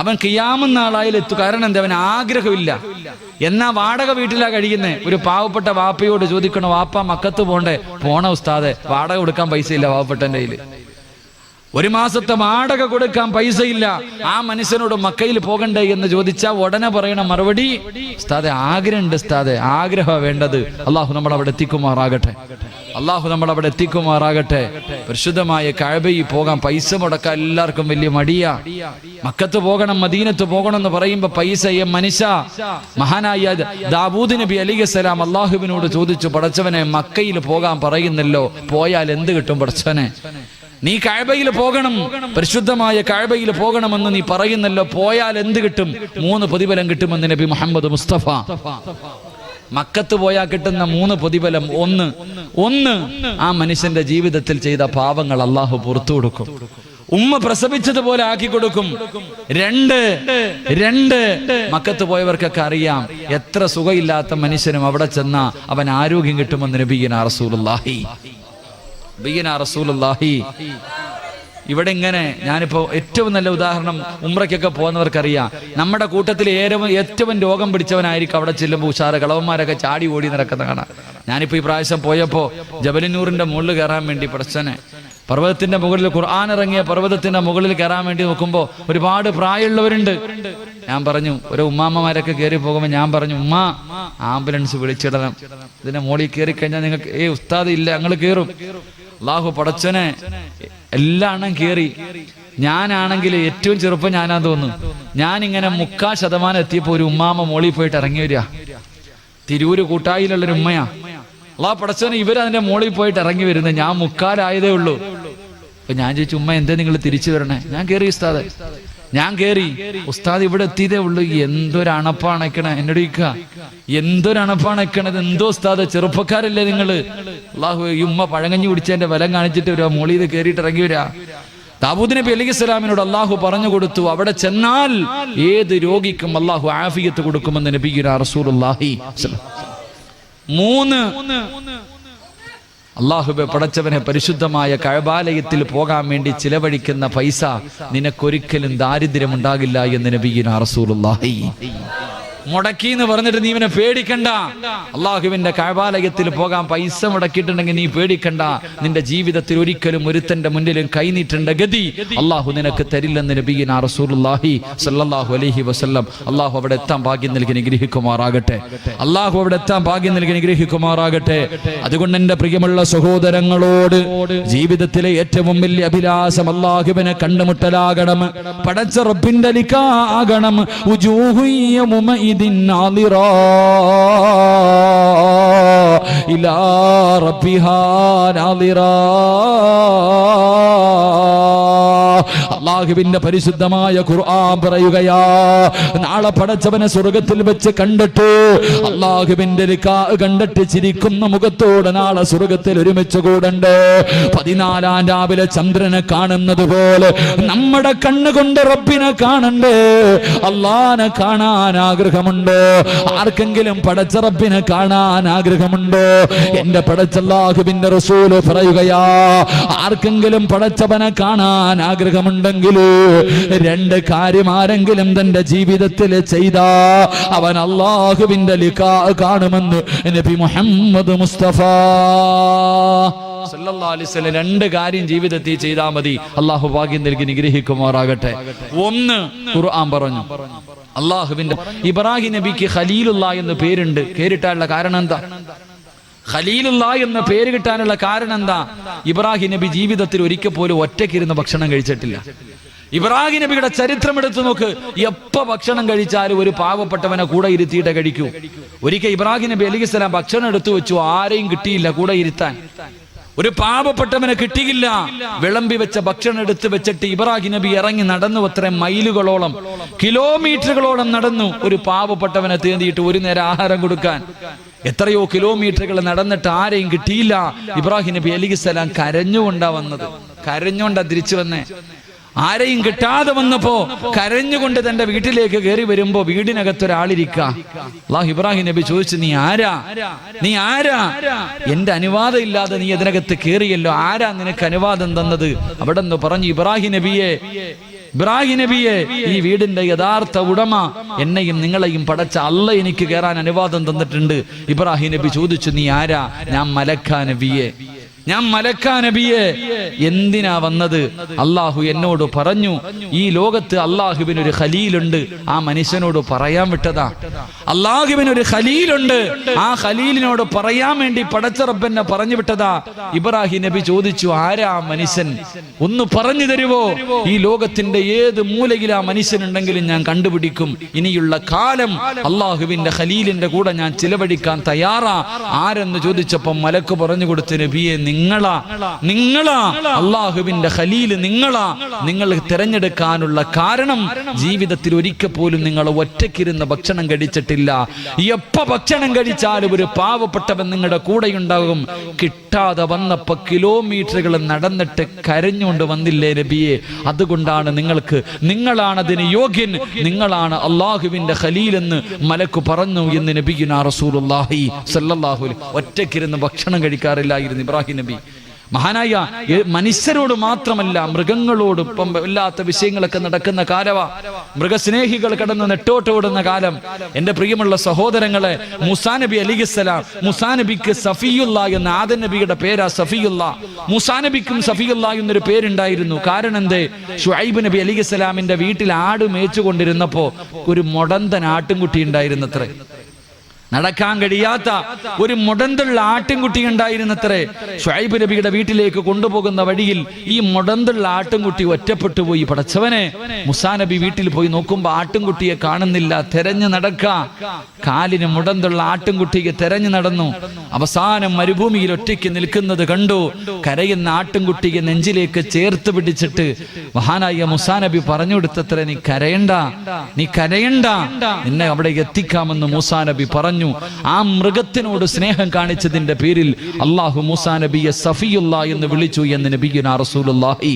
അവൻ ഖിയാമന്നാളായാലും എത്തു. കാരണം എന്താ? അവൻ ആഗ്രഹമില്ല. എന്നാ വാടക വീട്ടിലാ കഴിയുന്നേ. ഒരു പാവപ്പെട്ട വാപ്പയോട് ചോദിക്കണോ, വാപ്പ മക്കത്ത് പോണ്ടേ? പോണ ഉസ്താദെ, വാടക കൊടുക്കാൻ പൈസ ഇല്ല വാപ്പപ്പെട്ടന്റെ കയ്യില്. ഒരു മാസത്തെ വാടക കൊടുക്കാൻ പൈസയില്ല. ആ മനുഷ്യനോട് മക്കയിൽ പോകണ്ടേ എന്ന് ചോദിച്ചാൽ ഉടനെ പറയണ മറുപടി, ഉസ്താദെ ആഗ്രഹമുണ്ട് ഉസ്താദെ, ആഗ്രഹം വേണ്ടത്. അള്ളാഹു നമ്മളവിടെ എത്തിക്കുമാറാകട്ടെ. അള്ളാഹു നമ്മളവിടെ എത്തിക്കുമാറാകട്ടെ. പരിശുദ്ധമായ കഅബയിൽ പോകാൻ പൈസ മുടക്കാൻ എല്ലാവർക്കും വലിയ മടിയാ. മക്കത്ത് പോകണം, മദീനത്ത് പോകണം എന്ന് പറയുമ്പോ പൈസ മനുഷ്യ. മഹാനായ ദാവൂദ് നബി അലൈഹിസ്സലാം അള്ളാഹുവിനോട് ചോദിച്ചു, പടച്ചവനെ മക്കയിൽ പോകാൻ പറയുന്നല്ലോ, പോയാൽ എന്ത് കിട്ടും പടച്ചവനെ? നീ കഅബയിൽ പോകണം, പരിശുദ്ധമായ കഅബയിൽ പോകണമെന്ന് നീ പറയുന്നല്ലോ, പോയാൽ എന്ത് കിട്ടും? 3 പ്രതിഫലം കിട്ടുമെന്ന് നബി മുഹമ്മദ് മുസ്തഫ. മക്കത്ത് പോയാൽ കിട്ടുന്ന 3 പ്രതിഫലം: ഒന്ന് ആ മനുഷ്യന്റെ ജീവിതത്തിൽ ചെയ്ത പാപങ്ങൾ അള്ളാഹു പുറത്തു കൊടുക്കും, ഉമ്മ പ്രസവിച്ചതുപോലെ ആക്കി കൊടുക്കും. 2 മക്കത്ത് പോയവർക്കൊക്കെ അറിയാം, എത്ര സുഖമില്ലാത്ത മനുഷ്യനും അവിടെ ചെന്നാ അവൻ ആരോഗ്യം കിട്ടുമെന്ന് നബിയുനാ റസൂലുള്ളാഹി. ഇവിടെ ഇങ്ങനെ, ഞാനിപ്പോ ഏറ്റവും നല്ല ഉദാഹരണം, ഉംറയ്ക്കൊക്കെ പോകുന്നവർക്കറിയാം, നമ്മുടെ കൂട്ടത്തിൽ ഏറ്റവും രോഗം പിടിച്ചവനായിരിക്കും അവിടെ ചെല്ലുമ്പോൾ ഉഷാറ് കളവന്മാരൊക്കെ ചാടി ഓടി നടക്കുന്ന കാണാം. ഞാനിപ്പോ ഈ പ്രാവശ്യം പോയപ്പോ ജബലന്നൂറിന്റെ മുകളിൽ കയറാൻ വേണ്ടി പടച്ചനെ, പർവ്വതത്തിന്റെ മുകളിൽ, ഖുർആൻ ഇറങ്ങിയ പർവ്വതത്തിന്റെ മുകളിൽ കയറാൻ വേണ്ടി നോക്കുമ്പോ ഒരുപാട് പ്രായമുള്ളവരുണ്ട്. ഞാൻ പറഞ്ഞു, ഒരു ഉമ്മാമ്മമാരൊക്കെ കയറി പോകുമ്പോ ഞാൻ പറഞ്ഞു, ഉമ്മ ആംബുലൻസ് വിളിച്ചിടണം, ഇതിന്റെ മുകളിൽ കയറി കഴിഞ്ഞാൽ നിങ്ങൾക്ക് ഉസ്താദ് ഇല്ല, ഞങ്ങൾ കയറും. അള്ളാഹു പടച്ചനെ എല്ലാം കയറി. ഞാനാണെങ്കിൽ ഏറ്റവും ചെറുപ്പം ഞാനാ തോന്നുന്നു. ഞാനിങ്ങനെ 3/4% എത്തിയപ്പോ ഒരു ഉമ്മാമ്മ മോളിൽ പോയിട്ട് ഇറങ്ങി വരിക. തിരൂര് കൂട്ടായിലുള്ളൊരു ഉമ്മയാ. അള്ളാഹു പടച്ചനെ ഇവരതിന്റെ മോളിൽ പോയിട്ട് ഇറങ്ങി വരുന്നത്, ഞാൻ 3/4 ഉള്ളൂ. അപ്പൊ ഞാൻ ചോദിച്ചു, ഉമ്മ എന്താ നിങ്ങൾ തിരിച്ചു വരണേ? ഞാൻ കയറി ഉസ്താദ്, ഞാൻ കയറി. ഉസ്താദ് ഇവിടെ എത്തിയതേ ഉള്ളൂ. എന്തൊരണപ്പാണക്കണേ, എന്നോട് ചോദിക്കുക, എന്തൊരണപ്പാണക്കണത്? എന്തോ ഉസ്താദ്, ചെറുപ്പക്കാരല്ലേ നിങ്ങള്? അള്ളാഹു, ഈ ഉമ്മ പഴങ്കഞ്ഞി കുടിച്ചതിന്റെ ബലം കാണിച്ചിട്ട് ഒരു മോളിൽ കയറിയിട്ട് ഇറങ്ങി വരാ. ദാവൂദ് നബി അലൈഹിസ്സലാമിനോട് അള്ളാഹു പറഞ്ഞു കൊടുത്തു, അവിടെ ചെന്നാൽ ഏത് രോഗിക്കും അള്ളാഹു ആഫിയത്ത് കൊടുക്കുമെന്ന് നബിയുനാ റസൂലുള്ളാഹി. 3 അള്ളാഹുബെ പടച്ചവനെ, പരിശുദ്ധമായ കഅബാലയത്തിൽ പോകാൻ വേണ്ടി ചിലവഴിക്കുന്ന പൈസ നിനക്കൊരിക്കലും ദാരിദ്ര്യമുണ്ടാകില്ല എന്ന് നബിയുനാ റസൂലുള്ളാഹി. മുടക്കി എന്ന് പറഞ്ഞിട്ട് നീ ഇവനെ പേടിക്കണ്ട. അള്ളാഹുവിന്റെ കഅബാലയത്തിൽ പോകാൻ പൈസ മുടക്കിയിട്ടുണ്ടെങ്കിൽ നീ പേടിക്കണ്ട. നിന്റെ ജീവിതത്തിൽ ഒരിക്കലും ഒരുത്തന്റെ മുന്നിലും കൈനീട്ടേണ്ട ഗതി അള്ളാഹു നിനക്ക് തരില്ലെന്ന് നബിയുനാ റസൂലുള്ളാഹി സ്വല്ലല്ലാഹു അലൈഹി വസല്ലം. അള്ളാഹു അവിടെ എത്താൻ ഭാഗ്യം നൽകി അനുഗ്രഹിക്കുമാറാകട്ടെ. അള്ളാഹു അവിടെ എത്താൻ ഭാഗ്യം നൽകി അനുഗ്രഹിക്കുമാറാകട്ടെ. അതുകൊണ്ട് എന്റെ പ്രിയമുള്ള സഹോദരങ്ങളോട്, ജീവിതത്തിലെ ഏറ്റവും വലിയ അഭിലാഷം അള്ളാഹുവിനെ കണ്ടുമുട്ടലാകണം, പടച്ച റബ്ബിന്റെ ലിഖാ ആകണം. അള്ളാഹുവിന്റെ പരിശുദ്ധമായ ഖുർആൻ പറയുകയാ, നാളെ പടച്ചവനെ സ്വർഗത്തിൽ വെച്ച് കണ്ടിട്ട്, അള്ളാഹുവിന്റെ ലിഖാ കണ്ടിട്ട് ചിരിക്കുന്ന മുഖത്തോടെ നാളെ സ്വർഗത്തിൽ ഒരുമിച്ച് കൂടണ്ട്. 14 രാവിലെ ചന്ദ്രനെ കാണുന്നത് പോലെ നമ്മുടെ കണ്ണുകൊണ്ട് റബ്ബിനെ കാണണ്ടേ. അള്ളാനെ കാണാൻ ആഗ്രഹമുണ്ടോ? ആർക്കെങ്കിലും പടച്ച റബ്ബിനെ കാണാൻ ആഗ്രഹമുണ്ടോ? എന്റെ പടച്ച അല്ലാഹുവിന്റെ റസൂല് പറയുകയാ, ആർക്കെങ്കിലും പടച്ചവനെ കാണാൻ ആഗ്രഹമുണ്ടെങ്കിൽ 2 കാര്യം ആരെങ്കിലും തന്റെ ജീവിതത്തിൽ ചെയ്താ അവൻ അല്ലാഹുവിന്റെ ലിഖാ കാണുമെന്ന് നബി മുഹമ്മദ് മുസ്തഫ സല്ലല്ലാഹു അലൈഹി വസല്ലം 2 കാര്യം ജീവിതത്തിൽ ചെയ്താൽ മതി. അല്ലാഹു ഭാഗ്യം നൽകി അനുഗ്രഹിക്കുമാറാകട്ടെ. 1 ഖുർആൻ പറഞ്ഞു. അല്ലാഹുവിന്റെ ഇബ്രാഹിം നബിക്ക് ഖലീലുല്ലാ എന്ന് പേരുണ്ട്. പേരിട്ടാനുള്ള കാരണം എന്താ? ഖലീലുല്ലാ എന്ന പേര് കിട്ടാനുള്ള കാരണം എന്താ? ഇബ്രാഹിം നബി ജീവിതത്തിൽ ഒരിക്കൽ പോലും ഒറ്റയ്ക്കിരുന്ന് ഭക്ഷണം കഴിച്ചിട്ടില്ല. ഇബ്രാഹിം നബിയുടെ ചരിത്രം എടുത്തു നോക്ക്. എപ്പോ ഭക്ഷണം കഴിച്ചാലും ഒരു പാവപ്പെട്ടവനെ കൂടെ ഇരുത്തിയിട്ട് കഴിക്കൂ. ഒരിക്കൽ ഇബ്രാഹിം നബി അലൈഹിസ്സലാം ഭക്ഷണം എടുത്തു വെച്ചു, ആരെയും കിട്ടിയില്ല കൂടെ ഇരുത്താൻ. ഒരു പാവപ്പെട്ടവനെ കിട്ടിയില്ല. വിളമ്പി വെച്ച ഭക്ഷണം എടുത്ത് വെച്ചിട്ട് ഇബ്രാഹിം നബി ഇറങ്ങി നടന്നു. അത്രയും മൈലുകളോളം, കിലോമീറ്ററുകളോളം നടന്നു ഒരു പാവപ്പെട്ടവനെ തേടിയിട്ട് ഒരു നേരം ആഹാരം കൊടുക്കാൻ. എത്രയോ കിലോമീറ്ററുകൾ നടന്നിട്ട് ആരെയും കിട്ടിയില്ല. ഇബ്രാഹിം നബി അലൈഹിസ്സലാം കരഞ്ഞുകൊണ്ടാ വന്നത്, കരഞ്ഞുകൊണ്ടാ തിരിച്ചു വന്നേ. ആരെയും കിട്ടാതെ വന്നപ്പോ കരഞ്ഞുകൊണ്ട് തന്റെ വീട്ടിലേക്ക് കയറി വരുമ്പോ വീടിനകത്തൊരാളിരിക്കുക. അല്ലാഹു ഇബ്രാഹിം നബി ചോദിച്ചു, നീ ആരാ? നീ ആരാ? എന്റെ അനുവാദം ഇല്ലാതെ നീ ഇതിനകത്ത് കയറിയല്ലോ, ആരാ നിനക്ക് അനുവാദം തന്നത്? അവിടെ നിന്ന് പറഞ്ഞു, ഇബ്രാഹിം നബിയെ, ഈ വീടിന്റെ യഥാർത്ഥ ഉടമ എന്നെയും നിങ്ങളെയും പടച്ച അല്ല എനിക്ക് കയറാൻ അനുവാദം തന്നിട്ടുണ്ട്. ഇബ്രാഹിം നബി ചോദിച്ചു, നീ ആരാ? ഞാൻ മലക്കാ നബിയെ, ഞാൻ മലക്കാ നബിയെ. എന്തിനാ വന്നത്? അള്ളാഹു എന്നോട് പറഞ്ഞു, ഈ ലോകത്ത് അള്ളാഹുവിനൊരു ഖലീലുണ്ട്, ആ മനുഷ്യനോട് പറയാൻ വിട്ടതാ. അള്ളാഹുവിനൊരു ഖലീലുണ്ട്, ആ ഖലീലിനോട് പറയാൻ വേണ്ടി പടച്ച റബ്ബെന്നെ പറഞ്ഞു വിട്ടതാ. ഇബ്രാഹിം നബി ചോദിച്ചു, ആരാ മനുഷ്യൻ? ഒന്ന് പറഞ്ഞു തരുവോ? ഈ ലോകത്തിന്റെ ഏത് മൂലയിൽ ആ മനുഷ്യനുണ്ടെങ്കിലും ഞാൻ കണ്ടുപിടിക്കും. ഇനിയുള്ള കാലം അള്ളാഹുവിന്റെ ഖലീലിന്റെ കൂടെ ഞാൻ ചിലവഴിക്കാൻ തയ്യാറാ. ആരെന്ന് ചോദിച്ചപ്പോ മലക്ക് പറഞ്ഞു കൊടുത്തു, നബിയെ, നിങ്ങളാ അള്ളാഹുവിന്റെ ഖലീല്, നിങ്ങളാ. നിങ്ങൾ തിരഞ്ഞെടുക്കാനുള്ള കാരണം ജീവിതത്തിൽ ഒരിക്കൽ പോലും നിങ്ങൾ ഒറ്റയ്ക്കിരുന്ന് ഭക്ഷണം കഴിച്ചിട്ടില്ല. എപ്പോ ഭക്ഷണം കഴിച്ചാലും ഒരു പാവപ്പെട്ടവൻ നിങ്ങളുടെ കൂടെയുണ്ടാകും. കിട്ടാതെ വന്നപ്പോ കിലോമീറ്ററുകൾ നടന്നിട്ട് കരഞ്ഞുകൊണ്ട് വന്നില്ലേ നബിയെ? അതുകൊണ്ടാണ് നിങ്ങളാണ് അതിന് യോഗ്യൻ, നിങ്ങളാണ് അള്ളാഹുവിന്റെ ഖലീൽ എന്ന് മലക്ക് പറഞ്ഞു എന്ന് നബിയുനാ റസൂലുള്ളാഹി സ്വല്ലല്ലാഹു അലൈഹി. ഒറ്റയ്ക്കിരുന്ന് ഭക്ഷണം കഴിക്കാറില്ലായിരുന്നു ഇബ്രാഹിം നബി. മഹാനായ മനുഷ്യരോട് മാത്രമല്ല, മൃഗങ്ങളോട് ഇപ്പം ഇല്ലാത്ത വിഷയങ്ങളൊക്കെ നടക്കുന്ന കാലവാ. മൃഗസ്നേഹികൾ കടന്ന് നെട്ടോട്ടോടുന്ന കാലം. എന്റെ പ്രിയമുള്ള സഹോദരങ്ങളെ, മൂസാ നബി അലൈഹിസ്സലാം, മൂസാ നബിക്ക് സഫിയുള്ള എന്ന ആദം നബിയുടെ പേരാ സഫിയുള്ള. മൂസാ നബിക്കും സഫിയുള്ള എന്നൊരു പേരുണ്ടായിരുന്നു. കാരണം എന്തേ? ശുഐബ് നബി അലൈഹിസ്സലാമിന്റെ വീട്ടിൽ ആട് മേച്ചുകൊണ്ടിരുന്നപ്പോ ഒരു മുടന്തൻ ആട്ടിൻകുട്ടി ഉണ്ടായിരുന്നത്രേ. നടക്കാൻ കഴിയാത്ത ഒരു മുടന്തുള്ള ആട്ടിൻകുട്ടി ഉണ്ടായിരുന്നത്രേ. ശുഐബ് നബിയുടെ വീട്ടിലേക്ക് കൊണ്ടുപോകുന്ന വഴിയിൽ ഈ മുടന്തുള്ള ആട്ടിൻകുട്ടി ഒറ്റപ്പെട്ടു പോയി. പടച്ചവനെ, മൂസാ നബി വീട്ടിൽ പോയി നോക്കുമ്പോ ആട്ടിൻകുട്ടിയെ കാണുന്നില്ല. തെരഞ്ഞു നടക്കാ, കാലിന് മുടന്തുള്ള ആട്ടിൻകുട്ടിയെ തെരഞ്ഞു നടന്നു. അവസാനം മരുഭൂമിയിൽ ഒറ്റയ്ക്ക് നിൽക്കുന്നത് കണ്ടു. കരയുന്ന ആട്ടിൻകുട്ടിയെ നെഞ്ചിലേക്ക് ചേർത്ത് പിടിച്ചിട്ട് മഹാനായ മൂസാ നബി പറഞ്ഞു കൊടുത്തത്രേ, നീ കരയണ്ട, നിന്നെ അവിടെ എത്തിക്കാമെന്ന് മൂസാ നബി പറഞ്ഞു. ആ മൃഗത്തിനോട് സ്നേഹം കാണിച്ചതിന്റെ പേരിൽ അല്ലാഹു മൂസാ നബിയെ സഫിയുള്ള എന്ന് വിളിച്ചു എന്ന് നബിയുനാ റസൂലുള്ളാഹി